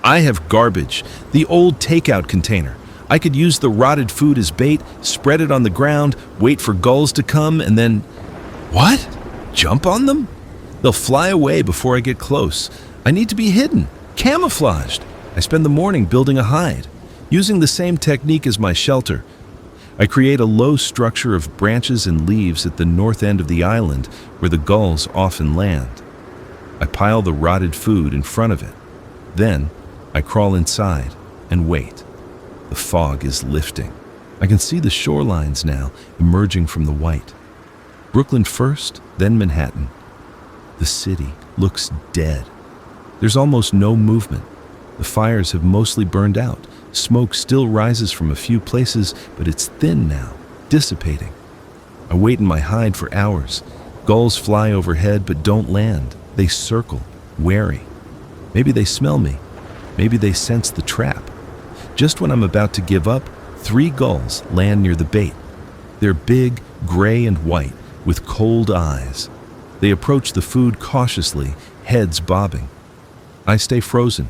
I have garbage, the old takeout container. I could use the rotted food as bait, spread it on the ground, wait for gulls to come, and then... What? Jump on them? They'll fly away before I get close. I need to be hidden, camouflaged. I spend the morning building a hide, using the same technique as my shelter. I create a low structure of branches and leaves at the north end of the island where the gulls often land. I pile the rotted food in front of it. Then, I crawl inside and wait. The fog is lifting. I can see the shorelines now emerging from the white. Brooklyn first, then Manhattan. The city looks dead. There's almost no movement. The fires have mostly burned out. Smoke still rises from a few places, but it's thin now, dissipating. I wait in my hide for hours. Gulls fly overhead but don't land. They circle, wary. Maybe they smell me. Maybe they sense the trap. Just when I'm about to give up, 3 gulls land near the bait. They're big, gray and white, with cold eyes. They approach the food cautiously, heads bobbing. I stay frozen.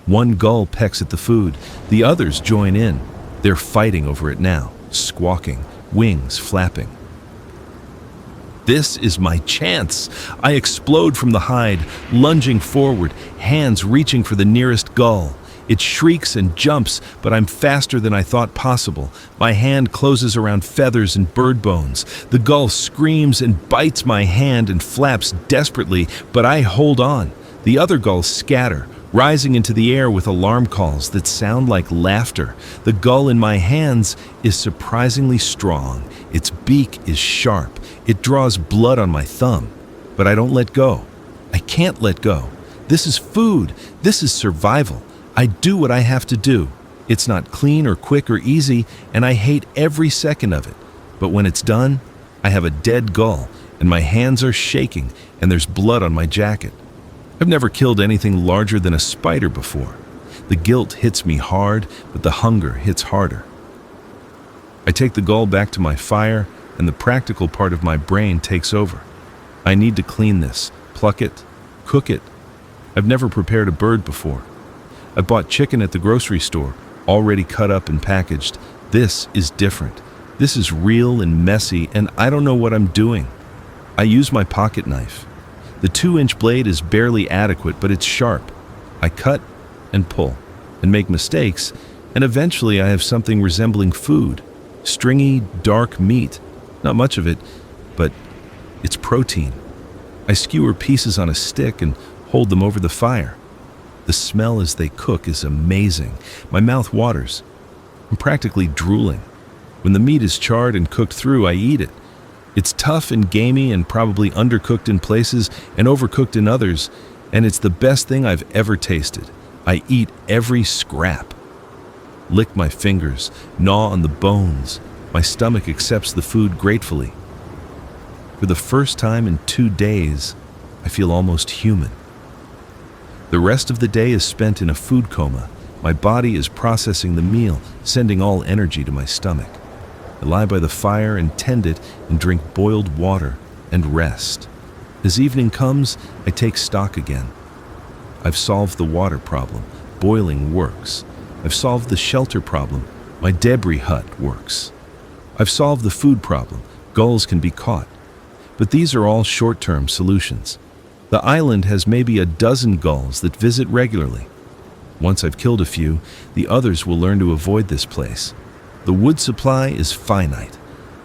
1 gull pecks at the food. The others join in. They're fighting over it now, squawking, wings flapping. This is my chance. I explode from the hide, lunging forward, hands reaching for the nearest gull. It shrieks and jumps, but I'm faster than I thought possible. My hand closes around feathers and bird bones. The gull screams and bites my hand and flaps desperately, but I hold on. The other gulls scatter, rising into the air with alarm calls that sound like laughter. The gull in my hands is surprisingly strong. Its beak is sharp. It draws blood on my thumb, but I don't let go. I can't let go. This is food. This is survival. I do what I have to do. It's not clean or quick or easy, and I hate every second of it. But when it's done, I have a dead gull, and my hands are shaking, and there's blood on my jacket. I've never killed anything larger than a spider before. The guilt hits me hard, but the hunger hits harder. I take the gull back to my fire, and the practical part of my brain takes over. I need to clean this, pluck it, cook it. I've never prepared a bird before. I bought chicken at the grocery store, already cut up and packaged. This is different. This is real and messy, and I don't know what I'm doing. I use my pocket knife. The 2-inch blade is barely adequate, but it's sharp. I cut and pull and make mistakes, and eventually I have something resembling food. Stringy, dark meat. Not much of it, but it's protein. I skewer pieces on a stick and hold them over the fire. The smell as they cook is amazing. My mouth waters. I'm practically drooling. When the meat is charred and cooked through, I eat it. It's tough and gamey and probably undercooked in places and overcooked in others, and it's the best thing I've ever tasted. I eat every scrap. Lick my fingers, gnaw on the bones. My stomach accepts the food gratefully. For the first time in 2 days, I feel almost human. The rest of the day is spent in a food coma. My body is processing the meal, sending all energy to my stomach. I lie by the fire and tend it and drink boiled water and rest. As evening comes, I take stock again. I've solved the water problem. Boiling works. I've solved the shelter problem. My debris hut works. I've solved the food problem. Gulls can be caught. But these are all short-term solutions. The island has maybe a dozen gulls that visit regularly. Once I've killed a few, the others will learn to avoid this place. The wood supply is finite.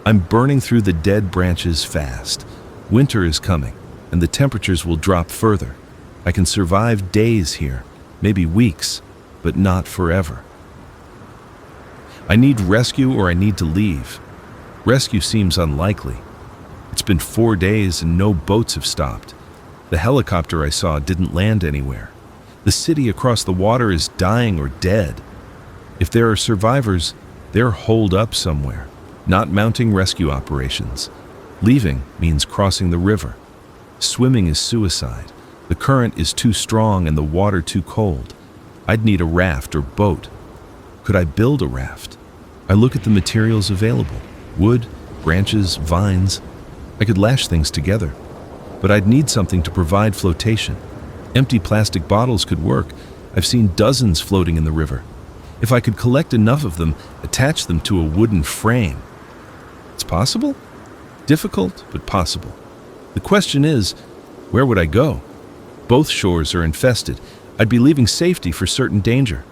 I'm burning through the dead branches fast. Winter is coming, and the temperatures will drop further. I can survive days here, maybe weeks, but not forever. I need rescue or I need to leave. Rescue seems unlikely. It's been 4 days and no boats have stopped. The helicopter I saw didn't land anywhere. The city across the water is dying or dead. If there are survivors, they're holed up somewhere, not mounting rescue operations. Leaving means crossing the river. Swimming is suicide. The current is too strong and the water too cold. I'd need a raft or boat. Could I build a raft? I look at the materials available. Wood, branches, vines. I could lash things together. But I'd need something to provide flotation. Empty plastic bottles could work. I've seen dozens floating in the river. If I could collect enough of them, attach them to a wooden frame. It's possible? Difficult, but possible. The question is, where would I go? Both shores are infested. I'd be leaving safety for certain danger.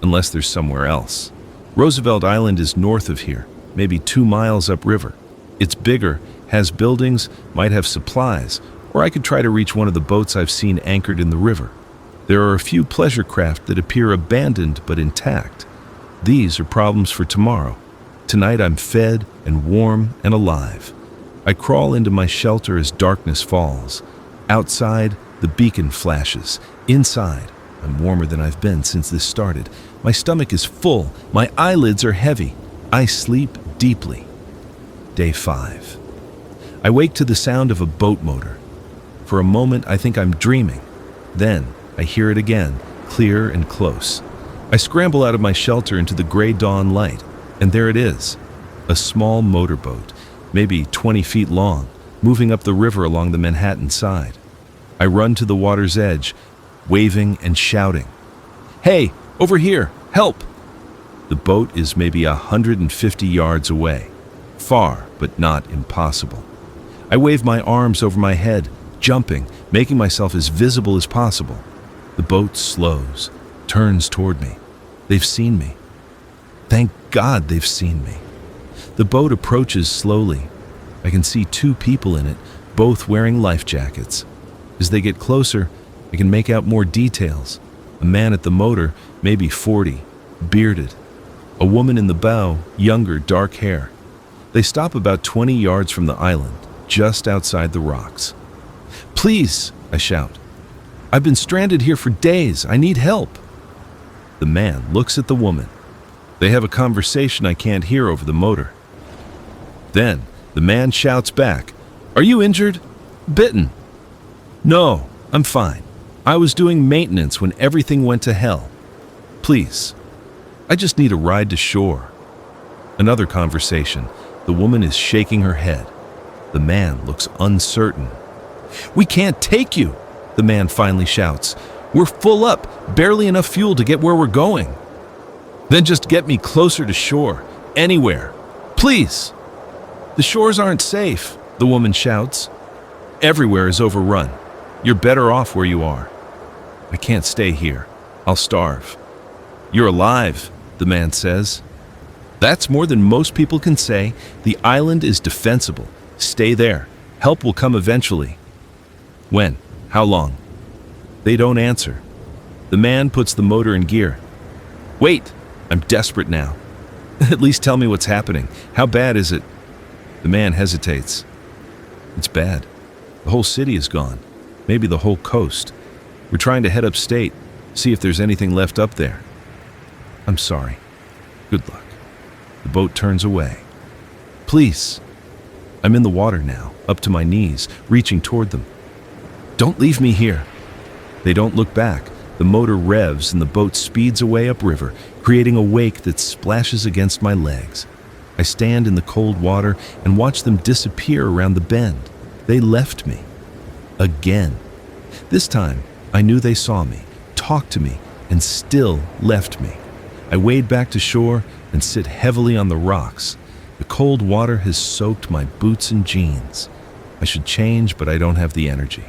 Unless there's somewhere else. Roosevelt Island is north of here, maybe 2 miles upriver. It's bigger, has buildings, might have supplies, or I could try to reach one of the boats I've seen anchored in the river. There are a few pleasure craft that appear abandoned but intact. These are problems for tomorrow. Tonight I'm fed and warm and alive. I crawl into my shelter as darkness falls. Outside, the beacon flashes. Inside, I'm warmer than I've been since this started. My stomach is full. My eyelids are heavy. I sleep deeply. Day 5. I wake to the sound of a boat motor. For a moment, I think I'm dreaming. Then, I hear it again, clear and close. I scramble out of my shelter into the gray dawn light, and there it is, a small motorboat, maybe 20 feet long, moving up the river along the Manhattan side. I run to the water's edge, waving and shouting. "Hey, over here, help!" The boat is maybe 150 yards away. Far, but not impossible. I wave my arms over my head, jumping, making myself as visible as possible. The boat slows, turns toward me. They've seen me. Thank God they've seen me. The boat approaches slowly. I can see 2 people in it, both wearing life jackets. As they get closer, I can make out more details. A man at the motor, maybe 40, bearded. A woman in the bow, younger, dark hair. They stop about 20 yards from the island, just outside the rocks. "Please," I shout. "I've been stranded here for days. I need help." The man looks at the woman. They have a conversation I can't hear over the motor. Then, the man shouts back, "Are you injured? Bitten?" "No, I'm fine. I was doing maintenance when everything went to hell. Please, I just need a ride to shore." Another conversation. The woman is shaking her head. The man looks uncertain. "We can't take you," the man finally shouts. "We're full up, barely enough fuel to get where we're going." "Then just get me closer to shore, anywhere. Please." "The shores aren't safe," the woman shouts. "Everywhere is overrun. You're better off where you are." "I can't stay here. I'll starve." "You're alive," the man says. That's more than most people can say. The island is defensible. Stay there. Help will come eventually. When? How long? They don't answer. The man puts the motor in gear. Wait! I'm desperate now. At least tell me what's happening. How bad is it? The man hesitates. It's bad. The whole city is gone. Maybe the whole coast. We're trying to head upstate, see if there's anything left up there. I'm sorry. Good luck. The boat turns away. Please. I'm in the water now, up to my knees, reaching toward them. Don't leave me here. They don't look back. The motor revs and the boat speeds away upriver, creating a wake that splashes against my legs. I stand in the cold water and watch them disappear around the bend. They left me. Again. This time, I knew they saw me, talked to me, and still left me. I wade back to shore and sit heavily on the rocks. The cold water has soaked my boots and jeans. I should change, but I don't have the energy.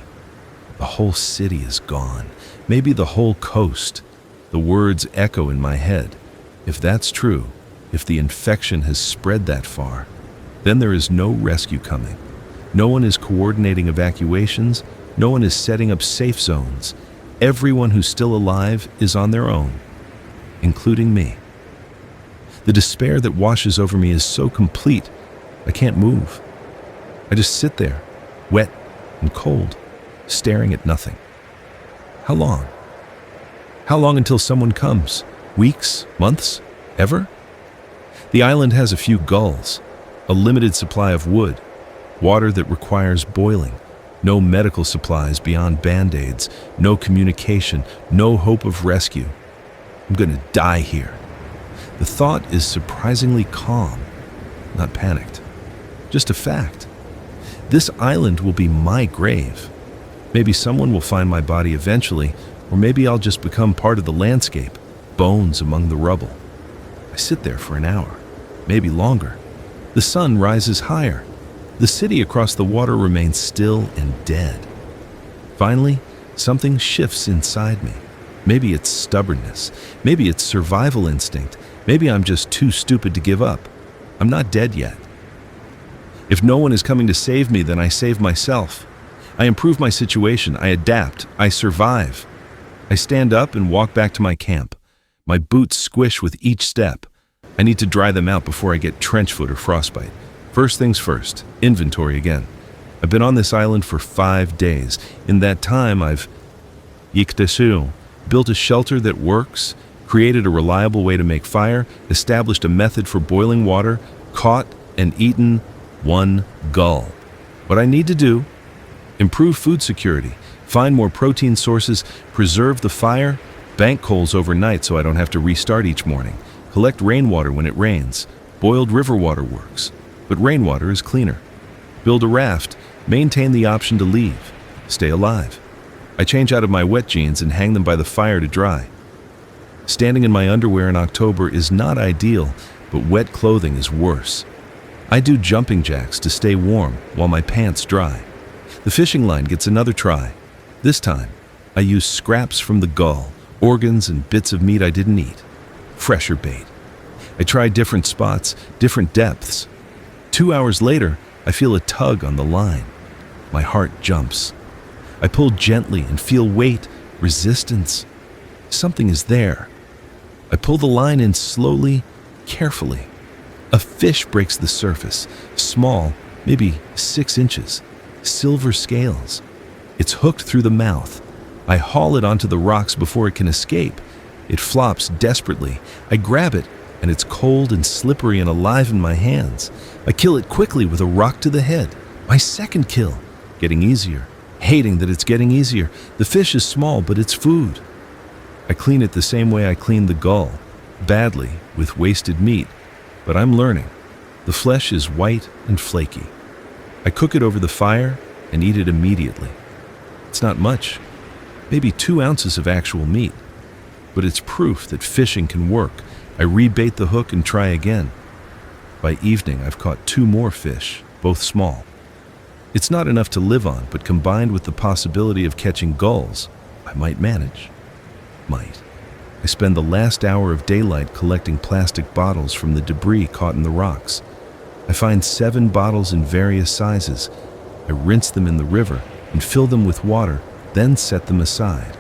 The whole city is gone. Maybe the whole coast. The words echo in my head. If that's true, if the infection has spread that far, then there is no rescue coming. No one is coordinating evacuations. No one is setting up safe zones. Everyone who's still alive is on their own, including me. The despair that washes over me is so complete, I can't move. I just sit there, wet and cold, staring at nothing. How long? How long until someone comes? Weeks? Months? Ever? The island has a few gulls, a limited supply of wood, water that requires boiling, no medical supplies beyond band-aids, no communication, no hope of rescue. I'm gonna die here. The thought is surprisingly calm, not panicked, just a fact. This island will be my grave. Maybe someone will find my body eventually, or maybe I'll just become part of the landscape, bones among the rubble. I sit there for an hour, maybe longer. The sun rises higher. The city across the water remains still and dead. Finally, something shifts inside me. Maybe it's stubbornness. Maybe it's survival instinct. Maybe I'm just too stupid to give up. I'm not dead yet. If no one is coming to save me, then I save myself. I improve my situation. I adapt. I survive. I stand up and walk back to my camp. My boots squish with each step. I need to dry them out before I get trench foot or frostbite. First things first, inventory again. I've been on this island for 5 days. In that time, I've built a shelter that works, created a reliable way to make fire, established a method for boiling water, caught and eaten 1 gull. What I need to do: improve food security, find more protein sources, preserve the fire, bank coals overnight so I don't have to restart each morning, collect rainwater when it rains. Boiled river water works, but rainwater is cleaner. Build a raft, maintain the option to leave, stay alive. I change out of my wet jeans and hang them by the fire to dry. Standing in my underwear in October is not ideal, but wet clothing is worse. I do jumping jacks to stay warm while my pants dry. The fishing line gets another try. This time, I use scraps from the gull, organs and bits of meat I didn't eat. Fresher bait. I try different spots, different depths. 2 hours later, I feel a tug on the line. My heart jumps. I pull gently and feel weight, resistance. Something is there. I pull the line in slowly, carefully. A fish breaks the surface, small, maybe 6 inches, silver scales. It's hooked through the mouth. I haul it onto the rocks before it can escape. It flops desperately. I grab it, and it's cold and slippery and alive in my hands. I kill it quickly with a rock to the head. My second kill, getting easier, hating that it's getting easier. The fish is small, but it's food. I clean it the same way I cleaned the gull, badly, with wasted meat. But I'm learning. The flesh is white and flaky. I cook it over the fire and eat it immediately. It's not much, maybe 2 ounces of actual meat. But it's proof that fishing can work. I rebait the hook and try again. By evening, I've caught 2 more fish, both small. It's not enough to live on, but combined with the possibility of catching gulls, I might manage. Might. I spend the last hour of daylight collecting plastic bottles from the debris caught in the rocks. I find 7 bottles in various sizes. I rinse them in the river and fill them with water, then set them aside.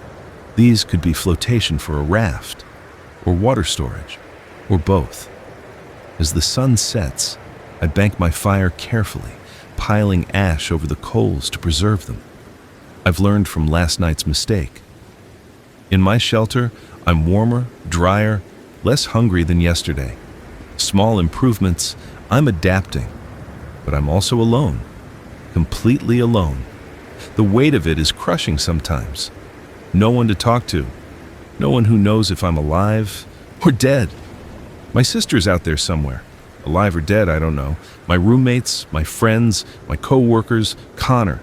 These could be flotation for a raft, or water storage, or both. As the sun sets, I bank my fire carefully, piling ash over the coals to preserve them. I've learned from last night's mistake. In my shelter, I'm warmer, drier, less hungry than yesterday. Small improvements, I'm adapting. But I'm also alone, completely alone. The weight of it is crushing sometimes. No one to talk to. No one who knows if I'm alive or dead. My sister's out there somewhere. Alive or dead, I don't know. My roommates, my friends, my co-workers, Connor,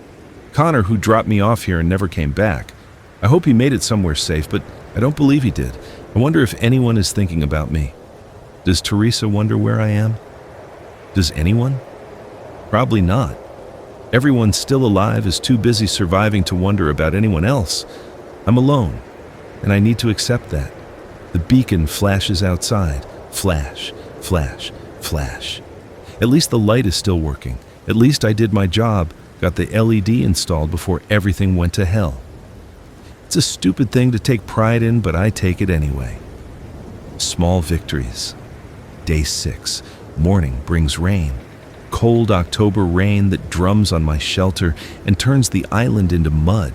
who dropped me off here and never came back. I hope he made it somewhere safe, but I don't believe he did. I wonder if anyone is thinking about me. Does Teresa wonder where I am? Does anyone? Probably not. Everyone still alive is too busy surviving to wonder about anyone else. I'm alone, and I need to accept that. The beacon flashes outside. Flash, flash, flash. At least the light is still working. At least I did my job, got the LED installed before everything went to hell. It's a stupid thing to take pride in, but I take it anyway. Small victories. Day 6. Morning brings rain. Cold October rain that drums on my shelter and turns the island into mud.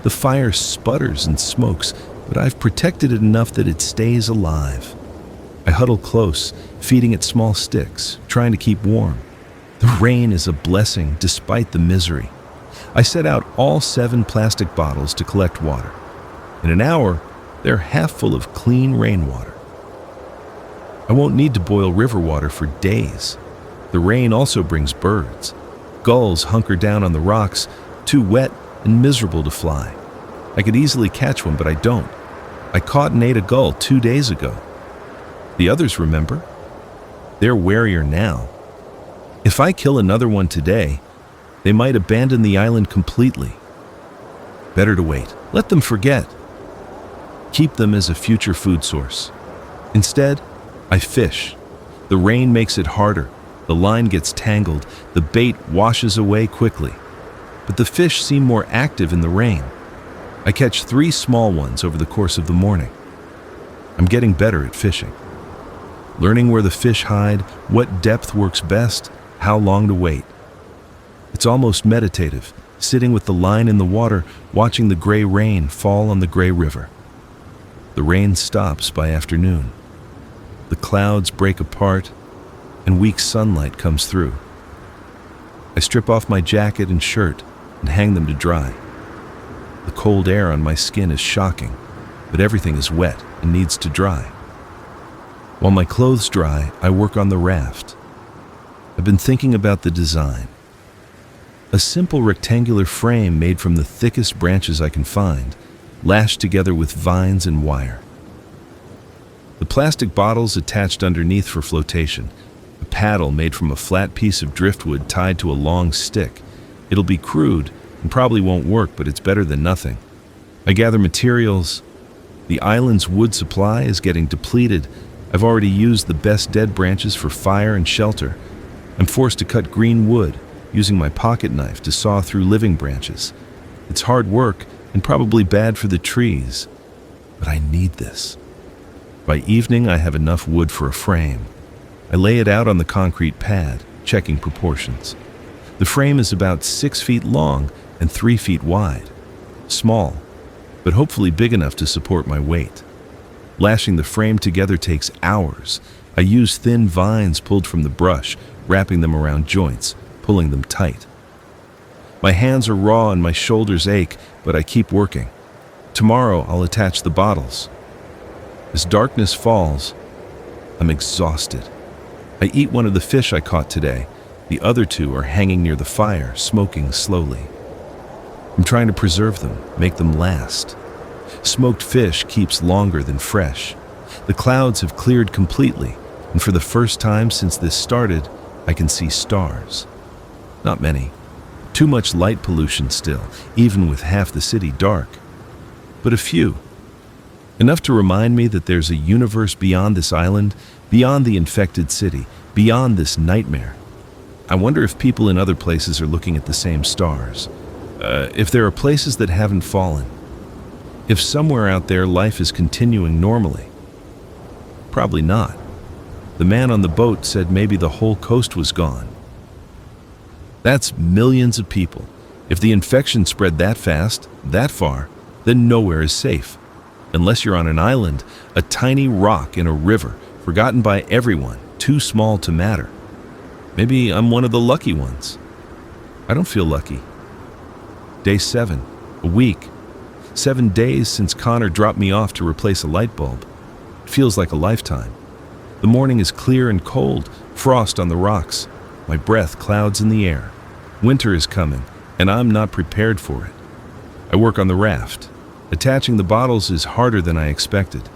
The fire sputters and smokes, but I've protected it enough that it stays alive. I huddle close, feeding it small sticks, trying to keep warm. The rain is a blessing despite the misery. I set out all 7 plastic bottles to collect water. In an hour, they're half full of clean rainwater. I won't need to boil river water for days. The rain also brings birds. Gulls hunker down on the rocks, too wet and miserable to fly. I could easily catch one, but I don't. I caught and ate a gull 2 days ago. The others remember. They're warier now. If I kill another one today, they might abandon the island completely. Better to wait. Let them forget. Keep them as a future food source. Instead, I fish. The rain makes it harder. The line gets tangled. The bait washes away quickly. But the fish seem more active in the rain. I catch 3 small ones over the course of the morning. I'm getting better at fishing. Learning where the fish hide, what depth works best, how long to wait. It's almost meditative, sitting with the line in the water, watching the gray rain fall on the gray river. The rain stops by afternoon. The clouds break apart, and weak sunlight comes through. I strip off my jacket and shirt and hang them to dry. The cold air on my skin is shocking, but everything is wet and needs to dry. While my clothes dry, I work on the raft. I've been thinking about the design. A simple rectangular frame made from the thickest branches I can find, lashed together with vines and wire. The plastic bottles attached underneath for flotation, a paddle made from a flat piece of driftwood tied to a long stick. It'll be crude and probably won't work, but it's better than nothing. I gather materials. The island's wood supply is getting depleted. I've already used the best dead branches for fire and shelter. I'm forced to cut green wood, using my pocket knife to saw through living branches. It's hard work and probably bad for the trees, but I need this. By evening, I have enough wood for a frame. I lay it out on the concrete pad, checking proportions. The frame is about 6 feet long and 3 feet wide. Small, but hopefully big enough to support my weight. Lashing the frame together takes hours. I use thin vines pulled from the brush, wrapping them around joints, pulling them tight. My hands are raw and my shoulders ache, but I keep working. Tomorrow I'll attach the bottles. As darkness falls, I'm exhausted. I eat one of the fish I caught today. The other 2 are hanging near the fire, smoking slowly. I'm trying to preserve them, make them last. Smoked fish keeps longer than fresh. The clouds have cleared completely, and for the first time since this started, I can see stars. Not many. Too much light pollution still, even with half the city dark. But a few. Enough to remind me that there's a universe beyond this island, beyond the infected city, beyond this nightmare. I wonder if people in other places are looking at the same stars. If there are places that haven't fallen. If somewhere out there life is continuing normally. Probably not. The man on the boat said maybe the whole coast was gone. That's millions of people. If the infection spread that fast, that far, then nowhere is safe. Unless you're on an island, a tiny rock in a river, forgotten by everyone, too small to matter. Maybe I'm one of the lucky ones. I don't feel lucky. Day 7, a week. 7 days since Connor dropped me off to replace a light bulb. It feels like a lifetime. The morning is clear and cold, frost on the rocks. My breath clouds in the air. Winter is coming, and I'm not prepared for it. I work on the raft. Attaching the bottles is harder than I expected.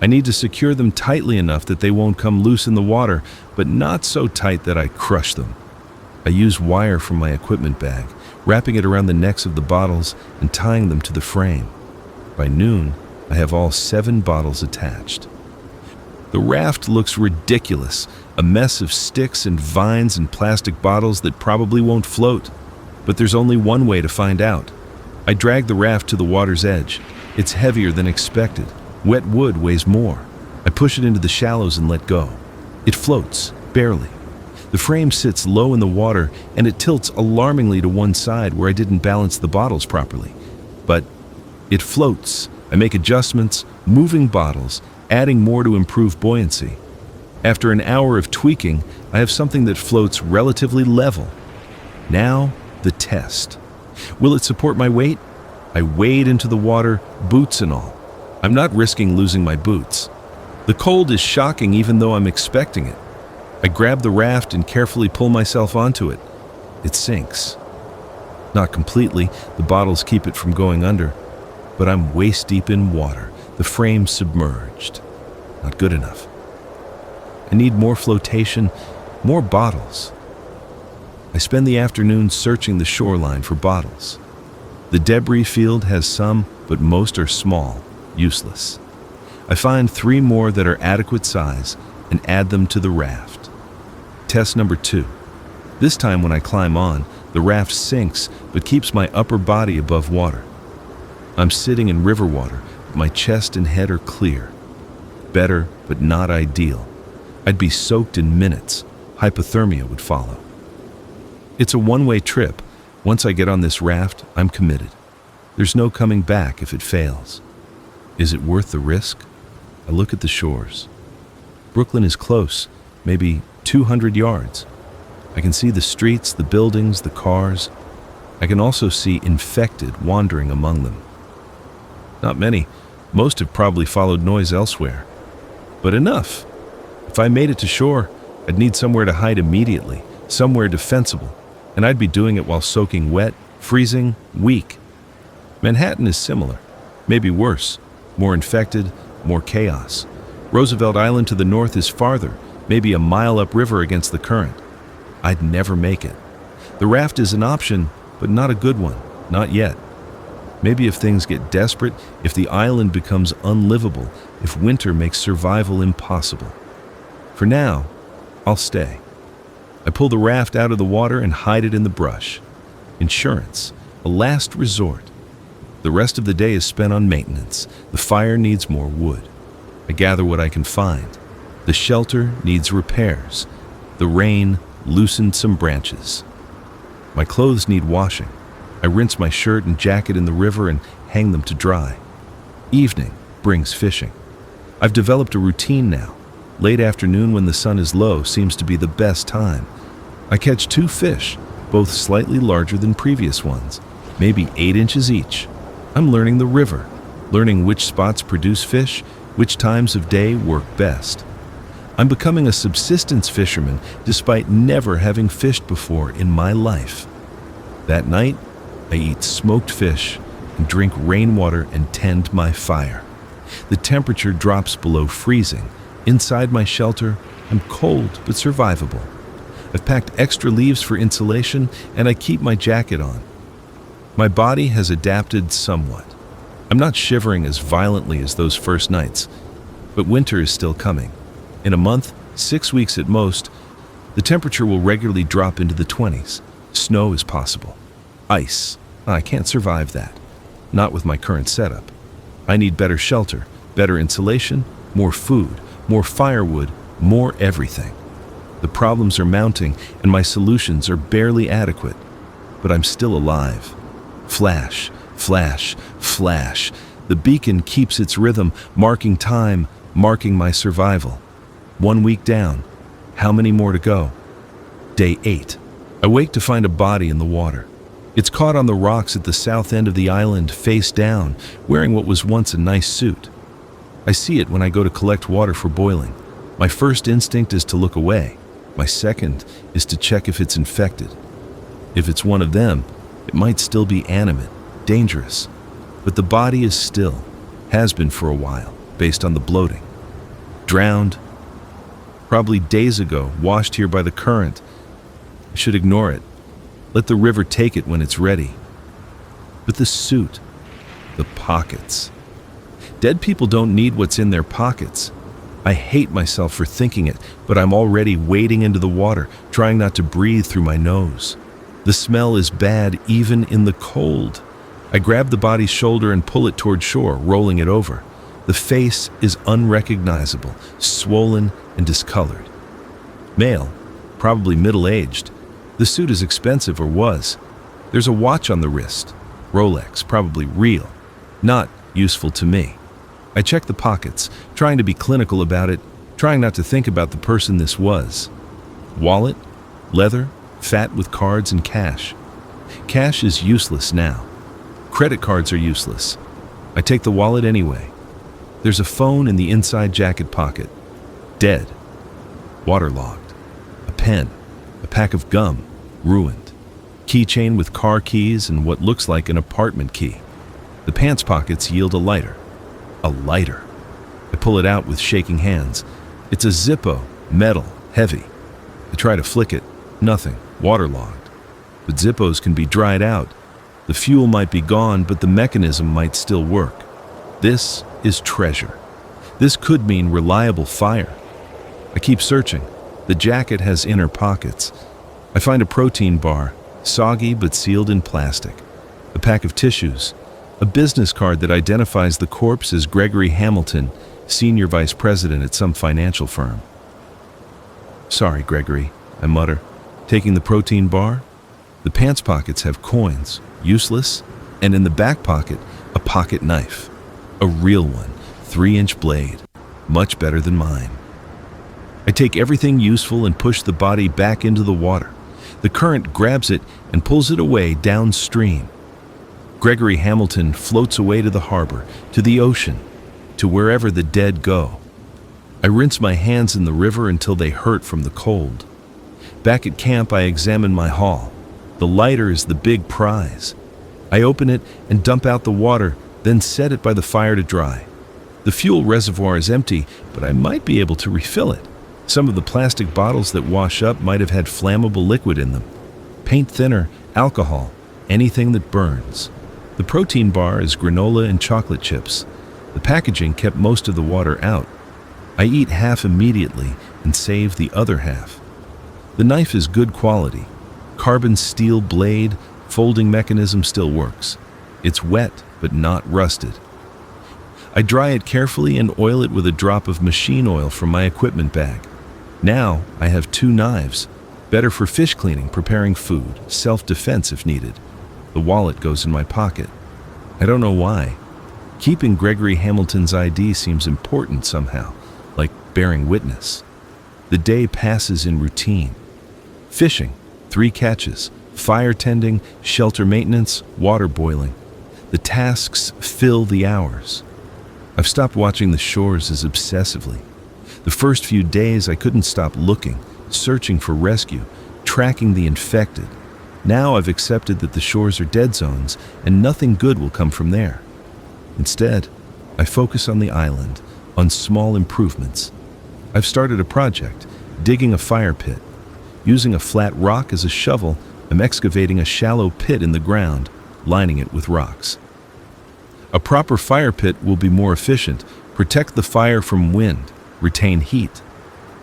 I need to secure them tightly enough that they won't come loose in the water, but not so tight that I crush them. I use wire from my equipment bag, wrapping it around the necks of the bottles and tying them to the frame. By noon, I have all 7 bottles attached. The raft looks ridiculous, a mess of sticks and vines and plastic bottles that probably won't float. But there's only one way to find out. I drag the raft to the water's edge. It's heavier than expected. Wet wood weighs more. I push it into the shallows and let go. It floats, barely. The frame sits low in the water and it tilts alarmingly to one side where I didn't balance the bottles properly. But it floats. I make adjustments, moving bottles, adding more to improve buoyancy. After an hour of tweaking, I have something that floats relatively level. Now, the test. Will it support my weight? I wade into the water, boots and all. I'm not risking losing my boots. The cold is shocking even though I'm expecting it. I grab the raft and carefully pull myself onto it. It sinks. Not completely, the bottles keep it from going under, but I'm waist deep in water, the frame submerged. Not good enough. I need more flotation, more bottles. I spend the afternoon searching the shoreline for bottles. The debris field has some, but most are small, useless. I find 3 more that are adequate size and add them to the raft. Test number 2. This time when I climb on, the raft sinks but keeps my upper body above water. I'm sitting in river water, but my chest and head are clear. Better, but not ideal. I'd be soaked in minutes. Hypothermia would follow. It's a one-way trip. Once I get on this raft, I'm committed. There's no coming back if it fails. Is it worth the risk? I look at the shores. Brooklyn is close, maybe 200 yards. I can see the streets, the buildings, the cars. I can also see infected wandering among them. Not many. Most have probably followed noise elsewhere. But enough. If I made it to shore, I'd need somewhere to hide immediately, somewhere defensible. And I'd be doing it while soaking wet, freezing, weak. Manhattan is similar, maybe worse, more infected, more chaos. Roosevelt Island to the north is farther, maybe a mile upriver against the current. I'd never make it. The raft is an option, but not a good one, not yet. Maybe if things get desperate, if the island becomes unlivable, if winter makes survival impossible. For now, I'll stay. I pull the raft out of the water and hide it in the brush. Insurance, a last resort. The rest of the day is spent on maintenance. The fire needs more wood. I gather what I can find. The shelter needs repairs. The rain loosened some branches. My clothes need washing. I rinse my shirt and jacket in the river and hang them to dry. Evening brings fishing. I've developed a routine now. Late afternoon when the sun is low seems to be the best time. I catch 2 fish, both slightly larger than previous ones, maybe 8 inches each. I'm learning the river, learning which spots produce fish, which times of day work best. I'm becoming a subsistence fisherman despite never having fished before in my life. That night, I eat smoked fish and drink rainwater and tend my fire. The temperature drops below freezing. Inside my shelter, I'm cold but survivable. I've packed extra leaves for insulation and I keep my jacket on. My body has adapted somewhat. I'm not shivering as violently as those first nights, but winter is still coming. In a month, 6 weeks at most, the temperature will regularly drop into the 20s. Snow is possible. Ice. I can't survive that. Not with my current setup. I need better shelter, better insulation, more food, more firewood, more everything. The problems are mounting and my solutions are barely adequate, but I'm still alive. Flash, flash, flash. The beacon keeps its rhythm, marking time, marking my survival. 1 week down. How many more to go? Day 8. I wake to find a body in the water. It's caught on the rocks at the south end of the island, face down, wearing what was once a nice suit. I see it when I go to collect water for boiling. My first instinct is to look away. My second is to check if it's infected. If it's one of them, it might still be animate, dangerous. But the body is still, has been for a while, based on the bloating. Drowned, probably days ago, washed here by the current. I should ignore it. Let the river take it when it's ready. But the suit, the pockets. Dead people don't need what's in their pockets. I hate myself for thinking it, but I'm already wading into the water, trying not to breathe through my nose. The smell is bad even in the cold. I grab the body's shoulder and pull it toward shore, rolling it over. The face is unrecognizable, swollen and discolored. Male, probably middle-aged. The suit is expensive, or was. There's a watch on the wrist. Rolex, probably real. Not useful to me. I check the pockets, trying to be clinical about it, trying not to think about the person this was. Wallet, leather, fat with cards and cash. Cash is useless now. Credit cards are useless. I take the wallet anyway. There's a phone in the inside jacket pocket. Dead. Waterlogged. A pen. A pack of gum. Ruined. Keychain with car keys and what looks like an apartment key. The pants pockets yield a lighter. A lighter. I pull it out with shaking hands. It's a Zippo, metal, heavy. I try to flick it. Nothing. Waterlogged. But Zippos can be dried out. The fuel might be gone, but the mechanism might still work. This is treasure. This could mean reliable fire. I keep searching. The jacket has inner pockets. I find a protein bar, soggy but sealed in plastic. A pack of tissues. A business card that identifies the corpse as Gregory Hamilton, senior vice president at some financial firm. Sorry, Gregory, I mutter, taking the protein bar. The pants pockets have coins, useless, and in the back pocket, a pocket knife. A real one, 3-inch blade, much better than mine. I take everything useful and push the body back into the water. The current grabs it and pulls it away downstream. Gregory Hamilton floats away to the harbor, to the ocean, to wherever the dead go. I rinse my hands in the river until they hurt from the cold. Back at camp, I examine my haul. The lighter is the big prize. I open it and dump out the water, then set it by the fire to dry. The fuel reservoir is empty, but I might be able to refill it. Some of the plastic bottles that wash up might have had flammable liquid in them. Paint thinner, alcohol, anything that burns. The protein bar is granola and chocolate chips. The packaging kept most of the water out. I eat half immediately and save the other half. The knife is good quality. Carbon steel blade, folding mechanism still works. It's wet, but not rusted. I dry it carefully and oil it with a drop of machine oil from my equipment bag. Now I have 2 knives, better for fish cleaning, preparing food, self-defense if needed. The wallet goes in my pocket. I don't know why. Keeping Gregory Hamilton's ID seems important somehow, like bearing witness. The day passes in routine. Fishing, 3 catches, fire tending, shelter maintenance, water boiling. The tasks fill the hours. I've stopped watching the shores as obsessively. The first few days I couldn't stop looking, searching for rescue, tracking the infected. Now I've accepted that the shores are dead zones and nothing good will come from there. Instead, I focus on the island, on small improvements. I've started a project, digging a fire pit. Using a flat rock as a shovel, I'm excavating a shallow pit in the ground, lining it with rocks. A proper fire pit will be more efficient, protect the fire from wind, retain heat.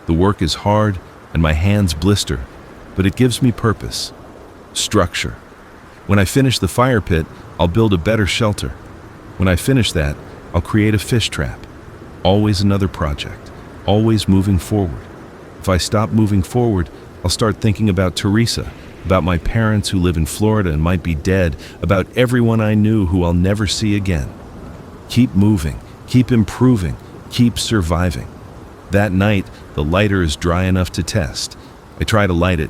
The work is hard and my hands blister, but it gives me purpose, structure. When I finish the fire pit, I'll build a better shelter. When I finish that, I'll create a fish trap. Always another project, always moving forward. If I stop moving forward, I'll start thinking about Teresa, about my parents who live in Florida and might be dead, about everyone I knew who I'll never see again. Keep moving, keep improving, keep surviving. That night, the lighter is dry enough to test. I try to light it.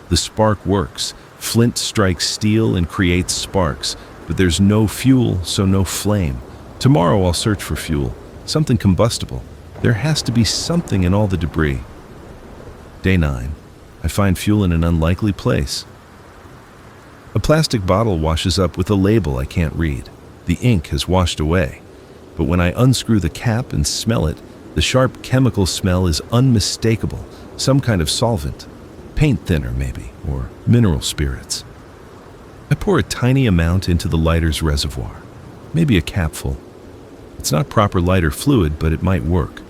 The spark works. Flint strikes steel and creates sparks, but there's no fuel, so no flame. Tomorrow I'll search for fuel, something combustible. There has to be something in all the debris. Day 9. I find fuel in an unlikely place. A plastic bottle washes up with a label I can't read. The ink has washed away. But when I unscrew the cap and smell it, the sharp chemical smell is unmistakable, some kind of solvent. Paint thinner, maybe, or mineral spirits. I pour a tiny amount into the lighter's reservoir, maybe a capful. It's not proper lighter fluid, but it might work.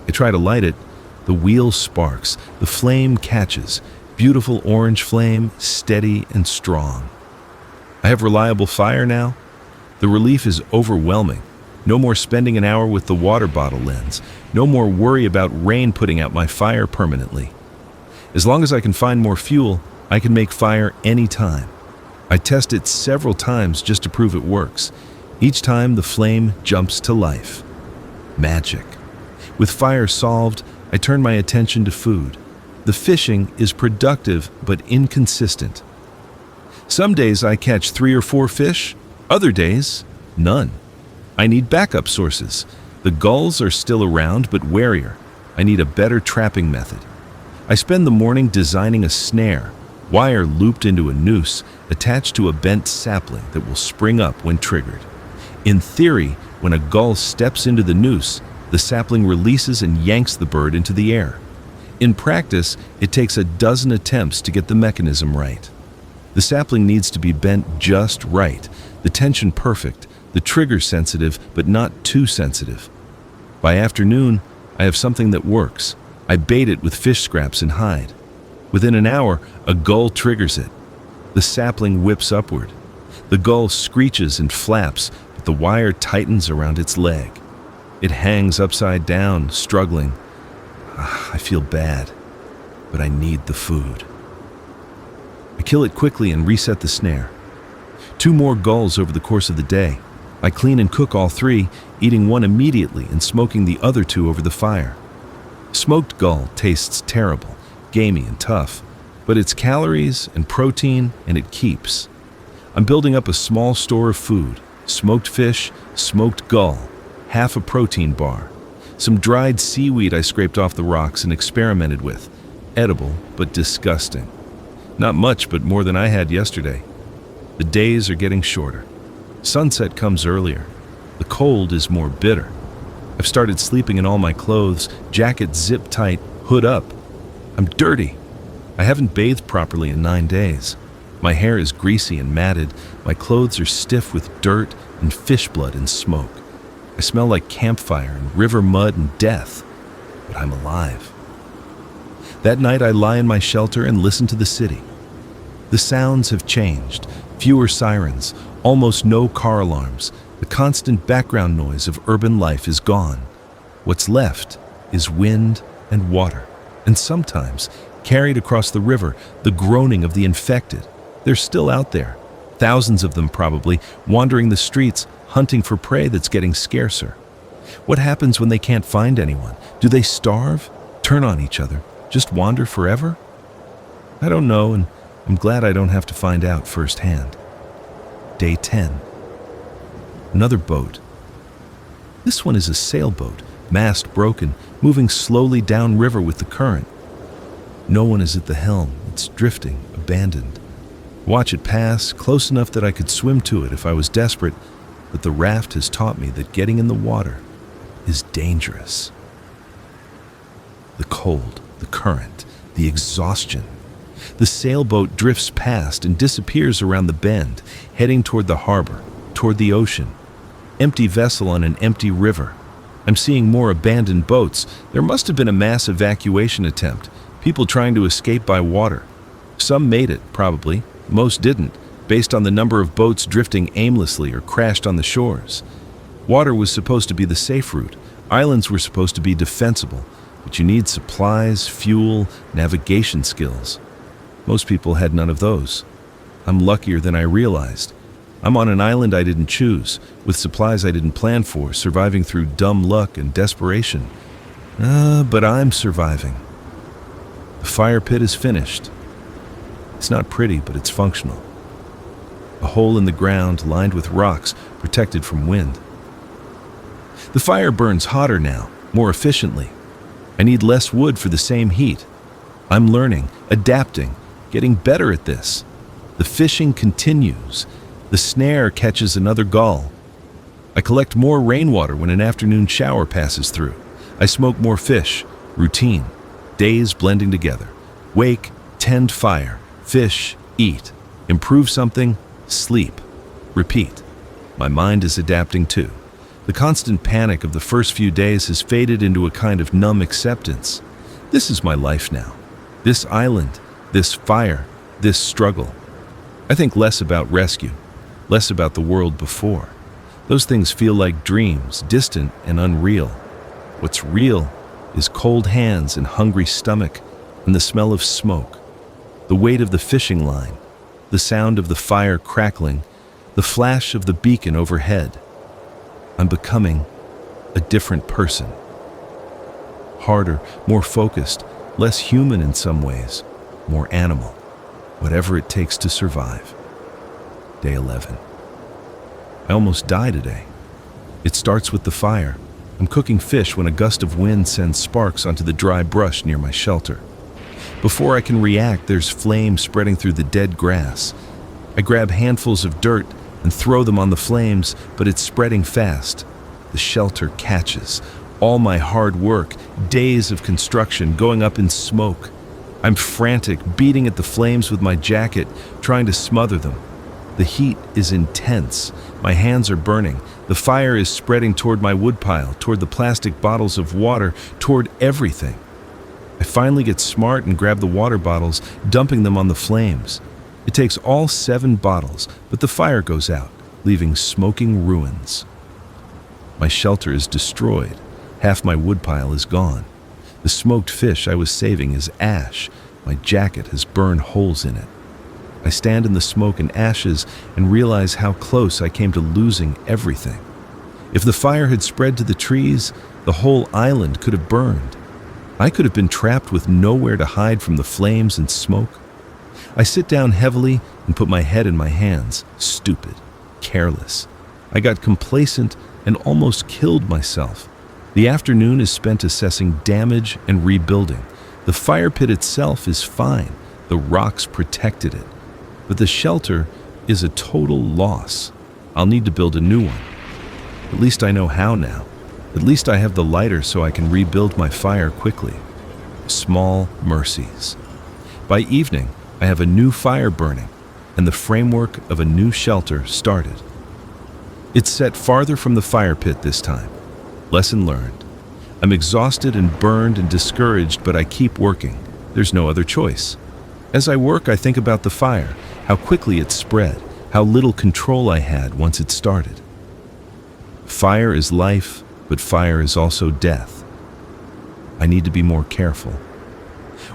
I try to light it. The wheel sparks, the flame catches, beautiful orange flame, steady and strong. I have reliable fire now. The relief is overwhelming. No more spending an hour with the water bottle lens. No more worry about rain putting out my fire permanently. As long as I can find more fuel, I can make fire anytime. I test it several times just to prove it works. Each time the flame jumps to life. Magic. With fire solved, I turn my attention to food. The fishing is productive but inconsistent. Some days I catch 3 or 4 fish, other days, none. I need backup sources. The gulls are still around but warier. I need a better trapping method. I spend the morning designing a snare, wire looped into a noose attached to a bent sapling that will spring up when triggered. In theory, when a gull steps into the noose, the sapling releases and yanks the bird into the air. In practice, it takes a dozen attempts to get the mechanism right. The sapling needs to be bent just right, the tension perfect, the trigger sensitive but not too sensitive. By afternoon, I have something that works. I bait it with fish scraps and hide. Within an hour, a gull triggers it. The sapling whips upward. The gull screeches and flaps, but the wire tightens around its leg. It hangs upside down, struggling. I feel bad, but I need the food. I kill it quickly and reset the snare. 2 more gulls over the course of the day. I clean and cook all 3, eating one immediately and smoking the other 2 over the fire. Smoked gull tastes terrible, gamey and tough, but it's calories and protein and it keeps. I'm building up a small store of food: smoked fish, smoked gull, half a protein bar, some dried seaweed I scraped off the rocks and experimented with. Edible, but disgusting. Not much, but more than I had yesterday. The days are getting shorter. Sunset comes earlier. The cold is more bitter. I've started sleeping in all my clothes, jacket zipped tight, hood up. I'm dirty. I haven't bathed properly in 9 days. My hair is greasy and matted. My clothes are stiff with dirt and fish blood and smoke. I smell like campfire and river mud and death, but I'm alive. That night I lie in my shelter and listen to the city. The sounds have changed. Fewer sirens, almost no car alarms. The constant background noise of urban life is gone. What's left is wind and water, and sometimes, carried across the river, the groaning of the infected. They're still out there, thousands of them probably, wandering the streets, hunting for prey that's getting scarcer. What happens when they can't find anyone? Do they starve, turn on each other, just wander forever? I don't know, and I'm glad I don't have to find out firsthand. Day 10. Another boat. This one is a sailboat, mast broken, moving slowly downriver with the current. No one is at the helm. It's drifting, abandoned. Watch it pass, close enough that I could swim to it if I was desperate, but the raft has taught me that getting in the water is dangerous. The cold, the current, the exhaustion. The sailboat drifts past and disappears around the bend, heading toward the harbor, toward the ocean. empty vessel on an empty river. I'm seeing more abandoned boats. There must have been a mass evacuation attempt, people trying to escape by water. Some made it, probably. Most didn't, based on the number of boats drifting aimlessly or crashed on the shores. Water was supposed to be the safe route. Islands were supposed to be defensible, but you need supplies, fuel, navigation skills. Most people had none of those. I'm luckier than I realized. I'm on an island I didn't choose, with supplies I didn't plan for, surviving through dumb luck and desperation. But I'm surviving. The fire pit is finished. It's not pretty, but it's functional. A hole in the ground lined with rocks, protected from wind. The fire burns hotter now, more efficiently. I need less wood for the same heat. I'm learning, adapting, getting better at this. The fishing continues. The snare catches another gull. I collect more rainwater when an afternoon shower passes through. I smoke more fish. Routine. Days blending together. Wake, tend fire, fish, eat. Improve something, sleep. Repeat. My mind is adapting too. The constant panic of the first few days has faded into a kind of numb acceptance. This is my life now. This island, this fire, this struggle. I think less about rescue, less about the world before. Those things feel like dreams, distant and unreal. What's real is cold hands and hungry stomach, and the smell of smoke, the weight of the fishing line, the sound of the fire crackling, the flash of the beacon overhead. I'm becoming a different person. Harder, more focused, less human in some ways, more animal. Whatever it takes to survive. Day 11. I almost die today. It starts with the fire. I'm cooking fish when a gust of wind sends sparks onto the dry brush near my shelter. Before I can react, there's flame spreading through the dead grass. I grab handfuls of dirt and throw them on the flames, but it's spreading fast. The shelter catches. All my hard work, days of construction, going up in smoke. I'm frantic, beating at the flames with my jacket, trying to smother them. The heat is intense. My hands are burning. The fire is spreading toward my woodpile, toward the plastic bottles of water, toward everything. I finally get smart and grab the water bottles, dumping them on the flames. It takes all 7 bottles, but the fire goes out, leaving smoking ruins. My shelter is destroyed. Half my woodpile is gone. The smoked fish I was saving is ash. My jacket has burned holes in it. I stand in the smoke and ashes and realize how close I came to losing everything. If the fire had spread to the trees, the whole island could have burned. I could have been trapped with nowhere to hide from the flames and smoke. I sit down heavily and put my head in my hands. Stupid, careless. I got complacent and almost killed myself. The afternoon is spent assessing damage and rebuilding. The fire pit itself is fine. The rocks protected it. But the shelter is a total loss. I'll need to build a new one. At least I know how now. At least I have the lighter so I can rebuild my fire quickly. Small mercies. By evening, I have a new fire burning, and the framework of a new shelter started. It's set farther from the fire pit this time. Lesson learned. I'm exhausted and burned and discouraged, but I keep working. There's no other choice. As I work, I think about the fire, how quickly it spread, how little control I had once it started. Fire is life, but fire is also death. I need to be more careful.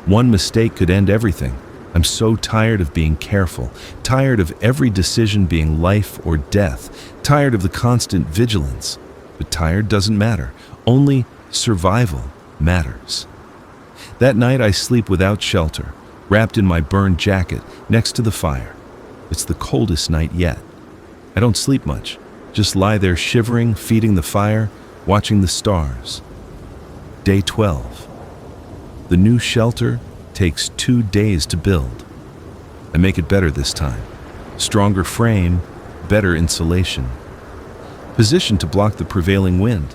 One mistake could end everything. I'm so tired of being careful, tired of every decision being life or death, tired of the constant vigilance. But tired doesn't matter. Only survival matters. That night I sleep without shelter, wrapped in my burned jacket next to the fire. It's the coldest night yet. I don't sleep much, just lie there shivering, feeding the fire, watching the stars. Day 12. The new shelter takes 2 days to build. I make it better this time. Stronger frame, better insulation. Positioned to block the prevailing wind.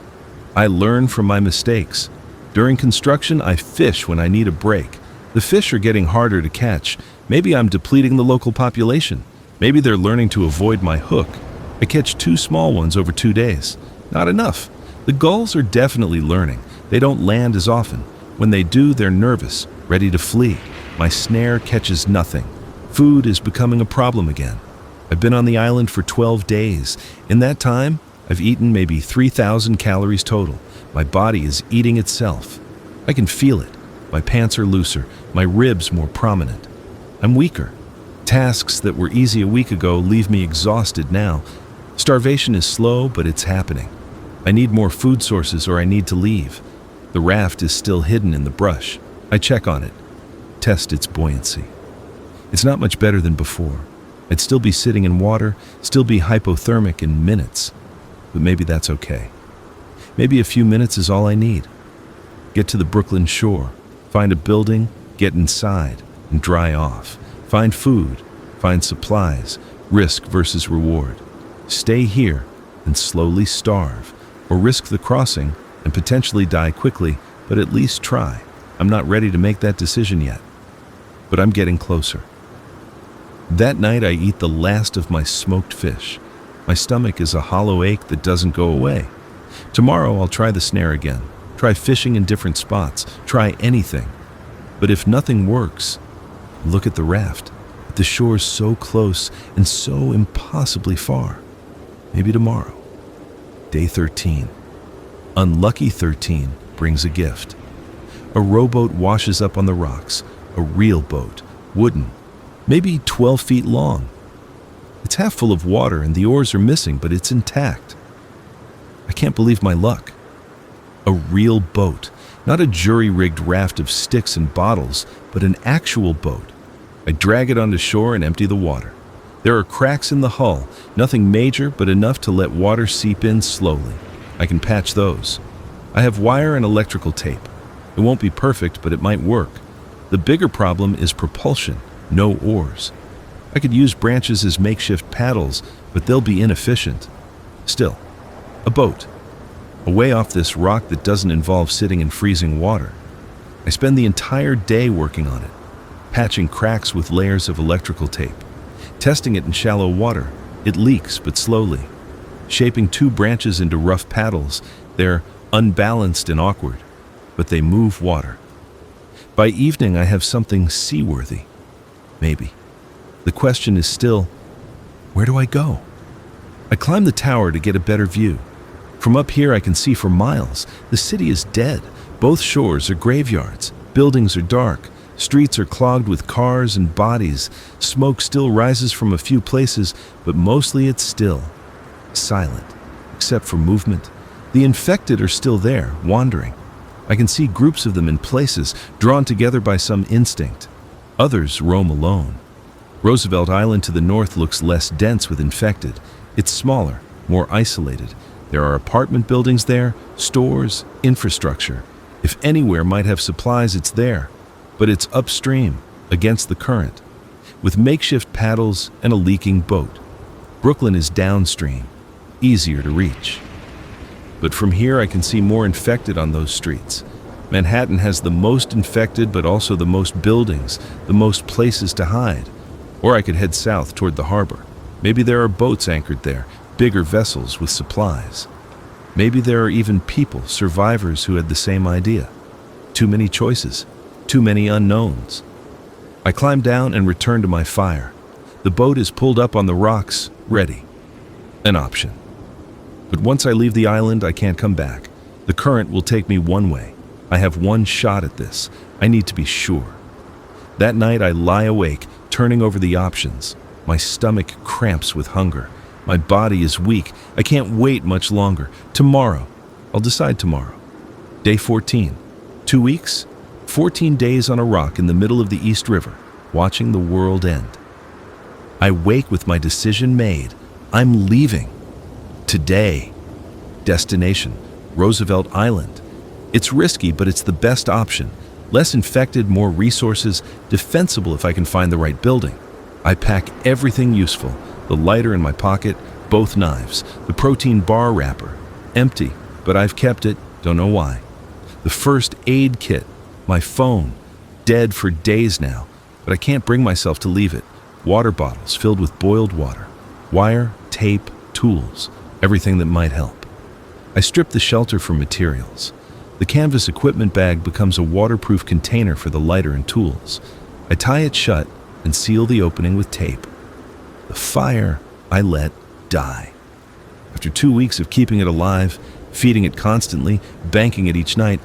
I learn from my mistakes. During construction, I fish when I need a break. The fish are getting harder to catch. Maybe I'm depleting the local population. Maybe they're learning to avoid my hook. I catch 2 small ones over 2 days. Not enough. The gulls are definitely learning. They don't land as often. When they do, they're nervous, ready to flee. My snare catches nothing. Food is becoming a problem again. I've been on the island for 12 days. In that time, I've eaten maybe 3,000 calories total. My body is eating itself. I can feel it. My pants are looser, my ribs more prominent. I'm weaker. Tasks that were easy a week ago leave me exhausted now. Starvation is slow, but it's happening. I need more food sources or I need to leave. The raft is still hidden in the brush. I check on it, test its buoyancy. It's not much better than before. I'd still be sitting in water, still be hypothermic in minutes. But maybe that's okay. Maybe a few minutes is all I need. Get to the Brooklyn shore, find a building, get inside, and dry off. Find food, find supplies, risk versus reward. Stay here and slowly starve, or risk the crossing and potentially die quickly, but at least try. I'm not ready to make that decision yet, but I'm getting closer. That night I eat the last of my smoked fish. My stomach is a hollow ache that doesn't go away. Tomorrow I'll try the snare again, try fishing in different spots, try anything. But if nothing works, look at the raft. The shore's so close and so impossibly far. Maybe tomorrow. Day 13. Unlucky 13 brings a gift. A rowboat washes up on the rocks, a real boat, wooden, maybe 12 feet long. It's half full of water and the oars are missing, but it's intact. I can't believe my luck. A real boat, not a jury-rigged raft of sticks and bottles, but an actual boat. I drag it onto shore and empty the water. There are cracks in the hull, nothing major, but enough to let water seep in slowly. I can patch those. I have wire and electrical tape. It won't be perfect, but it might work. The bigger problem is propulsion, no oars. I could use branches as makeshift paddles, but they'll be inefficient. Still, a boat. A way off this rock that doesn't involve sitting in freezing water. I spend the entire day working on it, patching cracks with layers of electrical tape, testing it in shallow water. It leaks, but slowly. Shaping 2 branches into rough paddles. They're unbalanced and awkward, but they move water. By evening, I have something seaworthy. Maybe. The question is still, where do I go? I climb the tower to get a better view. From up here, I can see for miles. The city is dead. Both shores are graveyards. Buildings are dark. Streets are clogged with cars and bodies. Smoke still rises from a few places, but mostly it's still. Silent, except for movement. The infected are still there, wandering. I can see groups of them in places, drawn together by some instinct. Others roam alone. Roosevelt Island to the north looks less dense with infected. It's smaller, more isolated. There are apartment buildings there, stores, infrastructure. If anywhere might have supplies, it's there. But it's upstream, against the current, with makeshift paddles and a leaking boat. Brooklyn is downstream, easier to reach. But from here I can see more infected on those streets. Manhattan has the most infected, but also the most buildings, the most places to hide. Or I could head south toward the harbor. Maybe there are boats anchored there, bigger vessels with supplies. Maybe there are even people, survivors who had the same idea. Too many choices, too many unknowns. I climb down and return to my fire. The boat is pulled up on the rocks, ready. An option. But once I leave the island, I can't come back. The current will take me one way. I have one shot at this. I need to be sure. That night I lie awake, turning over the options. My stomach cramps with hunger. My body is weak. I can't wait much longer. Tomorrow. I'll decide tomorrow. Day 14. 2 weeks? 14 days on a rock in the middle of the East River, watching the world end. I wake with my decision made. I'm leaving. Today. Destination, Roosevelt Island. It's risky, but it's the best option. Less infected, more resources, defensible if I can find the right building. I pack everything useful, the lighter in my pocket, both knives, the protein bar wrapper. Empty, but I've kept it, don't know why. The first aid kit, my phone, dead for days now, but I can't bring myself to leave it. Water bottles filled with boiled water, wire, tape, tools, everything that might help. I strip the shelter for materials. The canvas equipment bag becomes a waterproof container for the lighter and tools. I tie it shut and seal the opening with tape. The fire I let die. After 2 weeks of keeping it alive, feeding it constantly, banking it each night,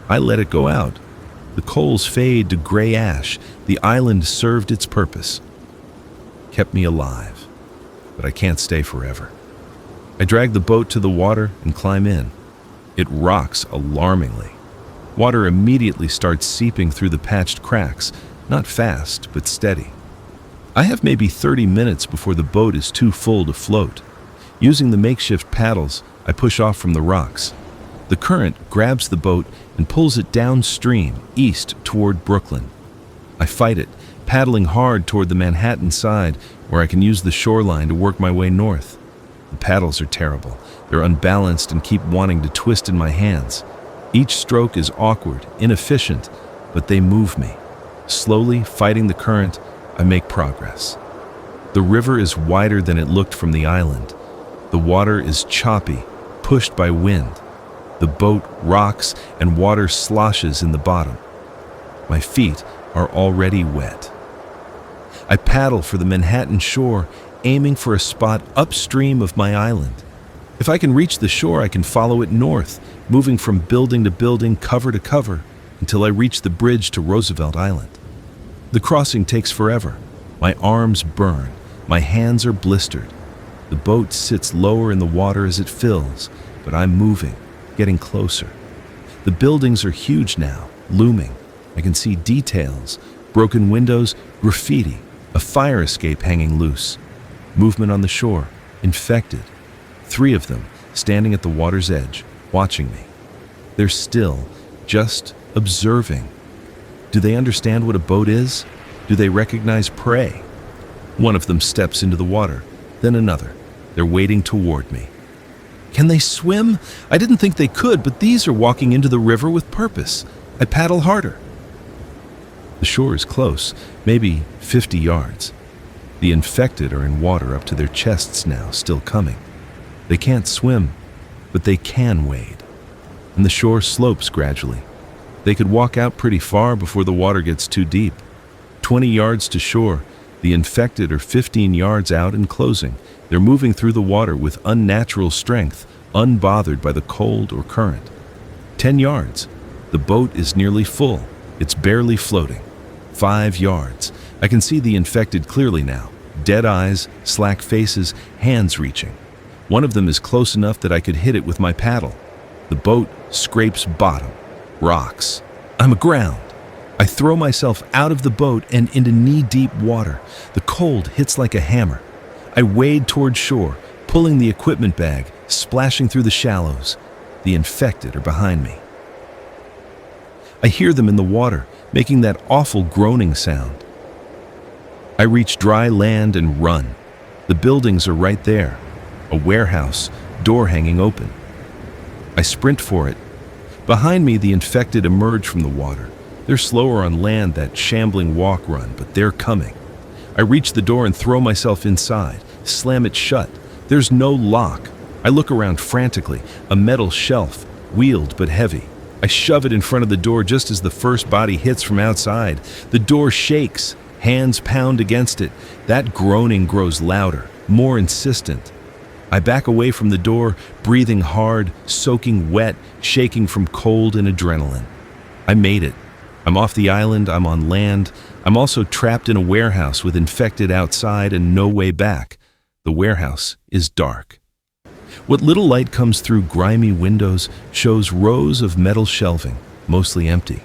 I let it go out. The coals fade to gray ash. The island served its purpose. Kept me alive. But I can't stay forever. I drag the boat to the water and climb in. It rocks alarmingly. Water immediately starts seeping through the patched cracks, not fast, but steady. I have maybe 30 minutes before the boat is too full to float. Using the makeshift paddles, I push off from the rocks. The current grabs the boat and pulls it downstream, east toward Brooklyn. I fight it, paddling hard toward the Manhattan side, where I can use the shoreline to work my way north. The paddles are terrible. They're unbalanced and keep wanting to twist in my hands. Each stroke is awkward, inefficient, but they move me. Slowly, fighting the current, I make progress. The river is wider than it looked from the island. The water is choppy, pushed by wind. The boat rocks and water sloshes in the bottom. My feet are already wet. I paddle for the Manhattan shore, aiming for a spot upstream of my island. If I can reach the shore, I can follow it north, moving from building to building, cover to cover, until I reach the bridge to Roosevelt Island. The crossing takes forever. My arms burn. My hands are blistered. The boat sits lower in the water as it fills, but I'm moving, getting closer. The buildings are huge now, looming. I can see details, broken windows, graffiti, a fire escape hanging loose. Movement on the shore, infected. 3 of them standing at the water's edge, watching me. They're still, just observing. Do they understand what a boat is? Do they recognize prey? One of them steps into the water, then another. They're wading toward me. Can they swim? I didn't think they could, but these are walking into the river with purpose. I paddle harder. The shore is close, maybe 50 yards. The infected are in water up to their chests now, still coming. They can't swim, but they can wade. And the shore slopes gradually. They could walk out pretty far before the water gets too deep. 20 yards to shore, the infected are 15 yards out and closing. They're moving through the water with unnatural strength, unbothered by the cold or current. 10 yards. The boat is nearly full. It's barely floating. 5 yards. I can see the infected clearly now. Dead eyes, slack faces, hands reaching. One of them is close enough that I could hit it with my paddle. The boat scrapes bottom. Rocks. I'm aground. I throw myself out of the boat and into knee-deep water. The cold hits like a hammer. I wade toward shore, pulling the equipment bag, splashing through the shallows. The infected are behind me. I hear them in the water, making that awful groaning sound. I reach dry land and run. The buildings are right there. A warehouse, door hanging open. I sprint for it. Behind me, the infected emerge from the water. They're slower on land, that shambling walk run, but they're coming. I reach the door and throw myself inside, slam it shut. There's no lock. I look around frantically, a metal shelf, wheeled but heavy. I shove it in front of the door just as the first body hits from outside. The door shakes, hands pound against it. That groaning grows louder, more insistent. I back away from the door, breathing hard, soaking wet, shaking from cold and adrenaline. I made it. I'm off the island, I'm on land. I'm also trapped in a warehouse with infected outside and no way back. The warehouse is dark. What little light comes through grimy windows shows rows of metal shelving, mostly empty.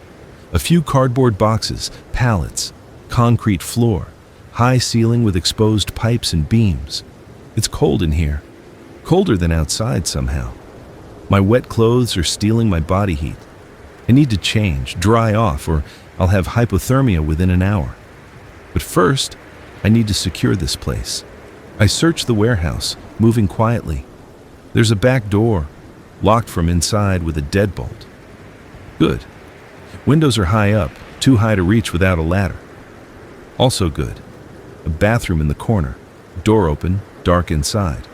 A few cardboard boxes, pallets, concrete floor, high ceiling with exposed pipes and beams. It's cold in here, colder than outside somehow. My wet clothes are stealing my body heat. I need to change, dry off, or I'll have hypothermia within an hour. But first, I need to secure this place. I search the warehouse, moving quietly. There's a back door, locked from inside with a deadbolt. Good. Windows are high up, too high to reach without a ladder. Also good. A bathroom in the corner, door open, dark inside.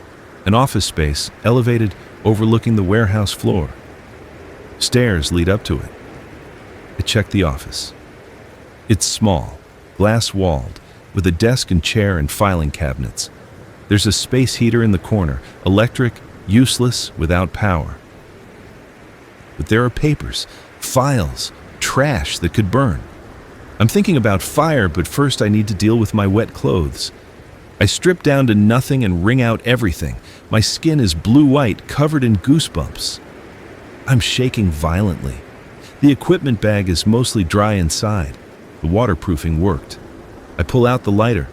An office space, elevated, overlooking the warehouse floor. Stairs lead up to it. I check the office. It's small, glass-walled, with a desk and chair and filing cabinets. There's a space heater in the corner, electric, useless, without power. But there are papers, files, trash that could burn. I'm thinking about fire, but first I need to deal with my wet clothes. I strip down to nothing and wring out everything. My skin is blue-white, covered in goosebumps. I'm shaking violently. The equipment bag is mostly dry inside. The waterproofing worked. I pull out the lighter,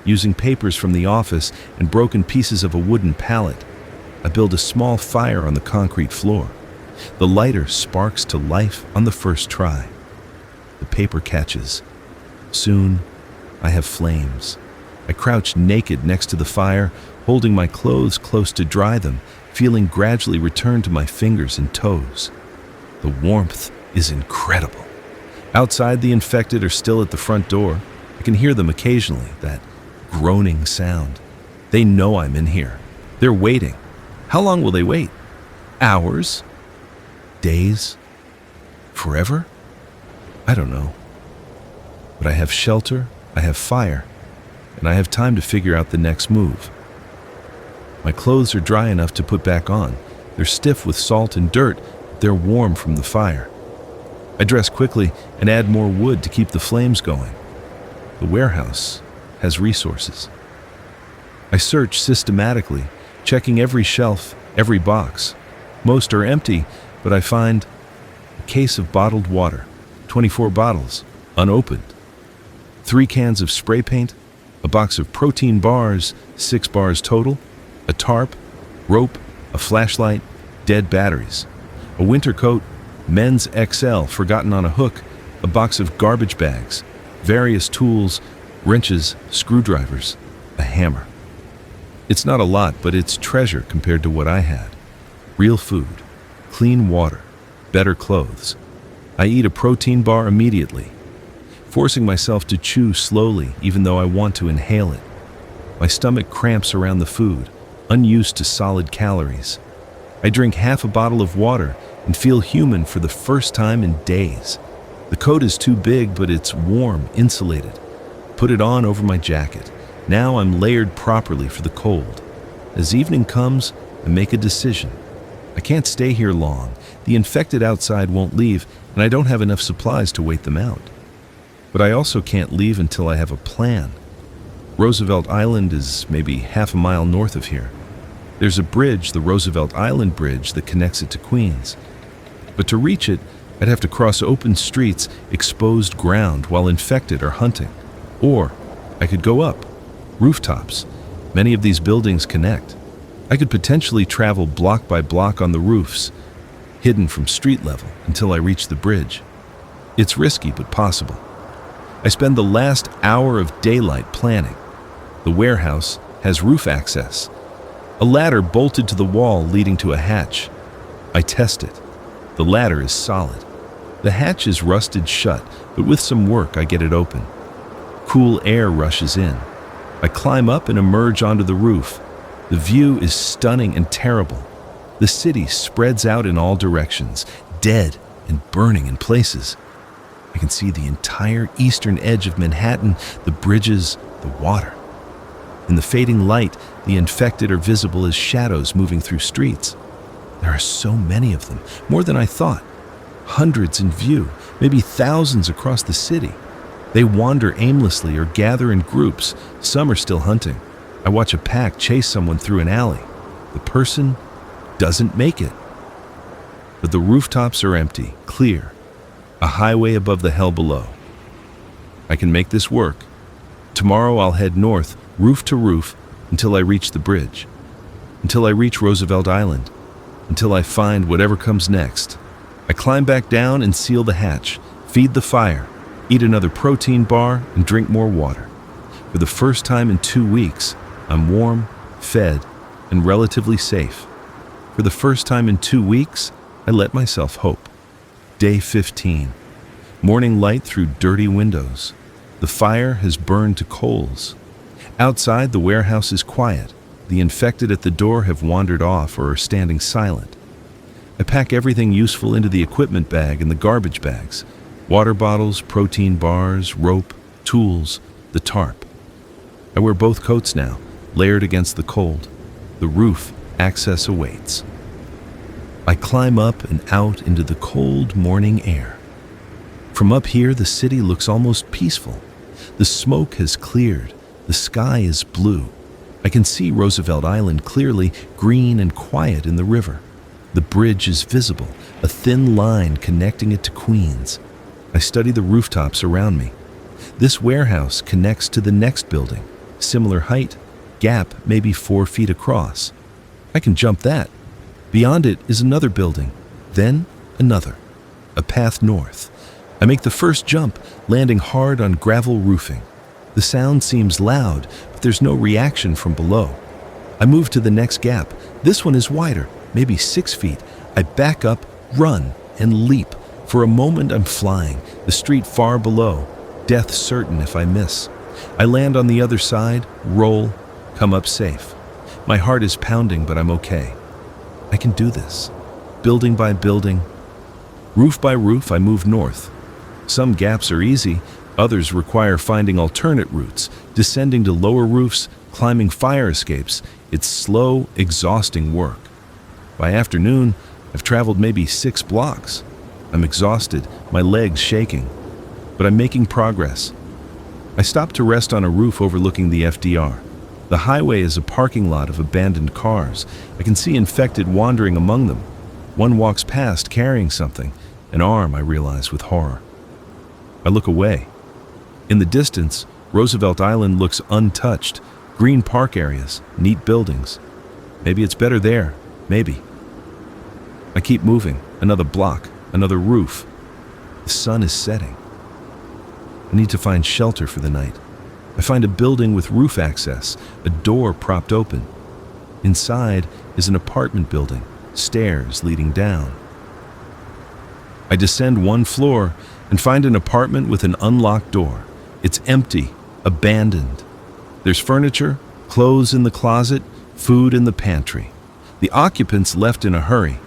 using papers from the office and broken pieces of a wooden pallet. I build a small fire on the concrete floor. The lighter sparks to life on the first try. The paper catches. Soon, I have flames. I crouch naked next to the fire, holding my clothes close to dry them, feeling gradually return to my fingers and toes. The warmth is incredible. Outside, the infected are still at the front door. I can hear them occasionally, that groaning sound. They know I'm in here. They're waiting. How long will they wait? Hours? Days? Forever? I don't know. But I have shelter, I have fire, and I have time to figure out the next move. My clothes are dry enough to put back on. They're stiff with salt and dirt, but they're warm from the fire. I dress quickly and add more wood to keep the flames going. The warehouse has resources. I search systematically, checking every shelf, every box. Most are empty, but I find a case of bottled water, 24 bottles, unopened. 3 cans of spray paint, a box of protein bars, 6 bars total, a tarp, rope, a flashlight, dead batteries, a winter coat, men's XL forgotten on a hook, a box of garbage bags, various tools, wrenches, screwdrivers, a hammer. It's not a lot, but it's treasure compared to what I had. Real food, clean water, better clothes. I eat a protein bar immediately, forcing myself to chew slowly even though I want to inhale it. My stomach cramps around the food, unused to solid calories. I drink half a bottle of water and feel human for the first time in days. The coat is too big, but it's warm, insulated. Put it on over my jacket. Now I'm layered properly for the cold. As evening comes, I make a decision. I can't stay here long. The infected outside won't leave, and I don't have enough supplies to wait them out. But I also can't leave until I have a plan. Roosevelt Island is maybe half a mile north of here. There's a bridge, the Roosevelt Island Bridge, that connects it to Queens. But to reach it, I'd have to cross open streets, exposed ground, while infected are hunting. Or I could go up, rooftops. Many of these buildings connect. I could potentially travel block by block on the roofs, hidden from street level, until I reach the bridge. It's risky, but possible. I spend the last hour of daylight planning. The warehouse has roof access. A ladder bolted to the wall leading to a hatch. I test it. The ladder is solid. The hatch is rusted shut, but with some work I get it open. Cool air rushes in. I climb up and emerge onto the roof. The view is stunning and terrible. The city spreads out in all directions, dead and burning in places. I can see the entire eastern edge of Manhattan, the bridges, the water. In the fading light, the infected are visible as shadows moving through streets. There are so many of them, more than I thought. Hundreds in view, maybe thousands across the city. They wander aimlessly or gather in groups. Some are still hunting. I watch a pack chase someone through an alley. The person doesn't make it. But the rooftops are empty, clear. A highway above the hell below. I can make this work. Tomorrow I'll head north, roof to roof, until I reach the bridge. Until I reach Roosevelt Island. Until I find whatever comes next. I climb back down and seal the hatch, feed the fire, eat another protein bar, and drink more water. For the first time in 2 weeks, I'm warm, fed, and relatively safe. For the first time in 2 weeks, I let myself hope. Day 15. Morning light through dirty windows. The fire has burned to coals. Outside, the warehouse is quiet. The infected at the door have wandered off or are standing silent. I pack everything useful into the equipment bag and the garbage bags. Water bottles, protein bars, rope, tools, the tarp. I wear both coats now, layered against the cold. The roof access awaits. I climb up and out into the cold morning air. From up here, the city looks almost peaceful. The smoke has cleared. The sky is blue. I can see Roosevelt Island clearly, green and quiet in the river. The bridge is visible, a thin line connecting it to Queens. I study the rooftops around me. This warehouse connects to the next building. Similar height, gap maybe 4 feet across. I can jump that. Beyond it is another building, then another. A path north. I make the first jump, landing hard on gravel roofing. The sound seems loud, but there's no reaction from below. I move to the next gap. This one is wider, maybe 6 feet. I back up, run, and leap. For a moment I'm flying, the street far below, death certain if I miss. I land on the other side, roll, come up safe. My heart is pounding, but I'm okay. I can do this. Building by building, roof by roof, I move north. Some gaps are easy, others require finding alternate routes, descending to lower roofs, climbing fire escapes. It's slow, exhausting work. By afternoon, I've traveled maybe 6 blocks. I'm exhausted, my legs shaking, but I'm making progress. I stop to rest on a roof overlooking the FDR. The highway is a parking lot of abandoned cars. I can see infected wandering among them. One walks past carrying something, an arm, I realize with horror. I look away. In the distance, Roosevelt Island looks untouched. Green park areas, neat buildings. Maybe it's better there, maybe. I keep moving, another block, another roof. The sun is setting. I need to find shelter for the night. I find a building with roof access, a door propped open. Inside is an apartment building, stairs leading down. I descend 1 floor and find an apartment with an unlocked door. It's empty, abandoned. There's furniture, clothes in the closet, food in the pantry. The occupants left in a hurry.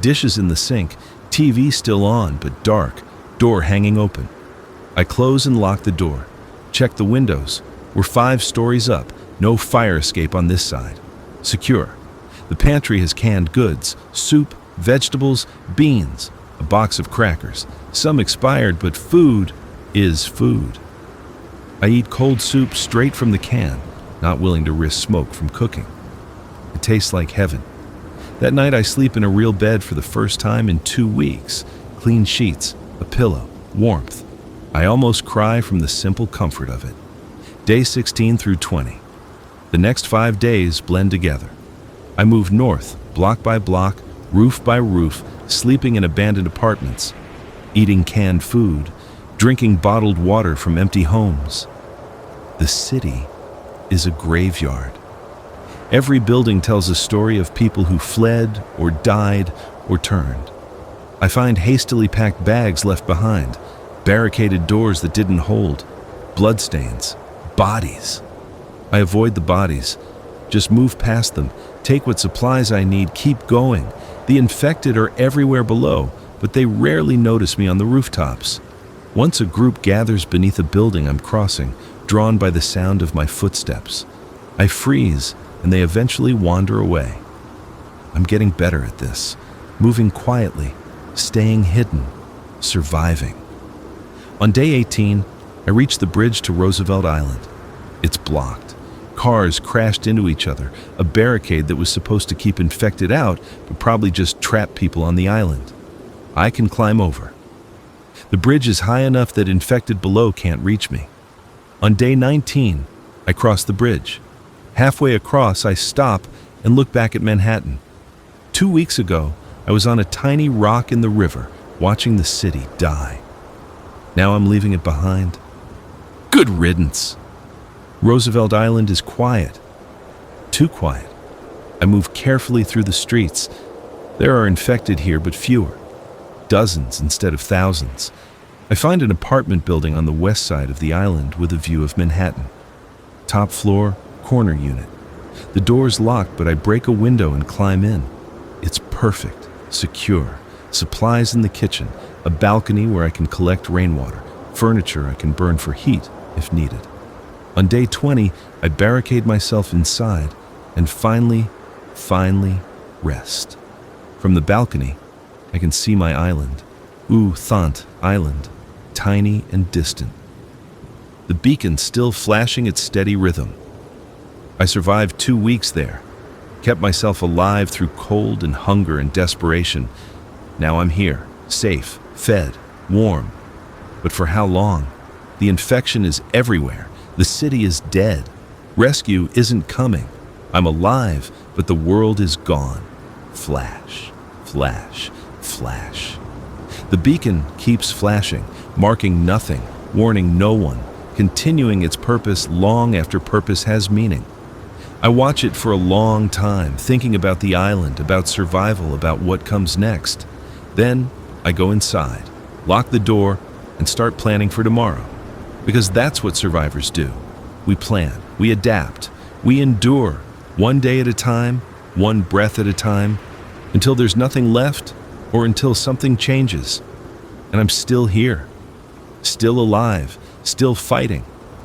Dishes in the sink, TV still on but dark, door hanging open. I close and lock the door. Check the windows. We're 5 stories up, no fire escape on this side. Secure. The pantry has canned goods, soup, vegetables, beans, a box of crackers. Some expired, but food is food. I eat cold soup straight from the can, not willing to risk smoke from cooking. It tastes like heaven. That night I sleep in a real bed for the first time in 2 weeks. Clean sheets, a pillow, warmth. I almost cry from the simple comfort of it. Day 16 through 20. The next 5 days blend together. I move north, block by block, roof by roof, sleeping in abandoned apartments, eating canned food, drinking bottled water from empty homes. The city is a graveyard. Every building tells a story of people who fled or died or turned. I find hastily packed bags left behind, barricaded doors that didn't hold, bloodstains, bodies. I avoid the bodies, just move past them, take what supplies I need, keep going. The infected are everywhere below, but they rarely notice me on the rooftops. Once a group gathers beneath a building I'm crossing, drawn by the sound of my footsteps. I freeze, and they eventually wander away. I'm getting better at this, moving quietly, staying hidden, surviving. On day 18, I reach the bridge to Roosevelt Island. It's blocked. Cars crashed into each other, a barricade that was supposed to keep infected out, but probably just trap people on the island. I can climb over. The bridge is high enough that infected below can't reach me. On day 19, I cross the bridge. Halfway across, I stop and look back at Manhattan. 2 weeks ago, I was on a tiny rock in the river, watching the city die. Now I'm leaving it behind. Good riddance. Roosevelt Island is quiet. Too quiet. I move carefully through the streets. There are infected here, but fewer. Dozens instead of thousands. I find an apartment building on the west side of the island with a view of Manhattan. Top floor, corner unit. The door's locked, but I break a window and climb in. It's perfect, secure. Supplies in the kitchen, a balcony where I can collect rainwater, furniture I can burn for heat if needed. On day 20, I barricade myself inside and finally rest. From the balcony, I can see my island, Thant Island, tiny and distant. The beacon still flashing its steady rhythm. I survived 2 weeks there, kept myself alive through cold and hunger and desperation. Now I'm here, safe, fed, warm. But for how long? The infection is everywhere. The city is dead. Rescue isn't coming. I'm alive, but the world is gone. Flash, flash, flash. The beacon keeps flashing, marking nothing, warning no one, continuing its purpose long after purpose has meaning. I watch it for a long time, thinking about the island, about survival, about what comes next. Then I go inside, lock the door, and start planning for tomorrow. Because that's what survivors do. We plan, we adapt, we endure, one day at a time, one breath at a time, until there's nothing left or until something changes. And I'm still here, still alive, still fighting.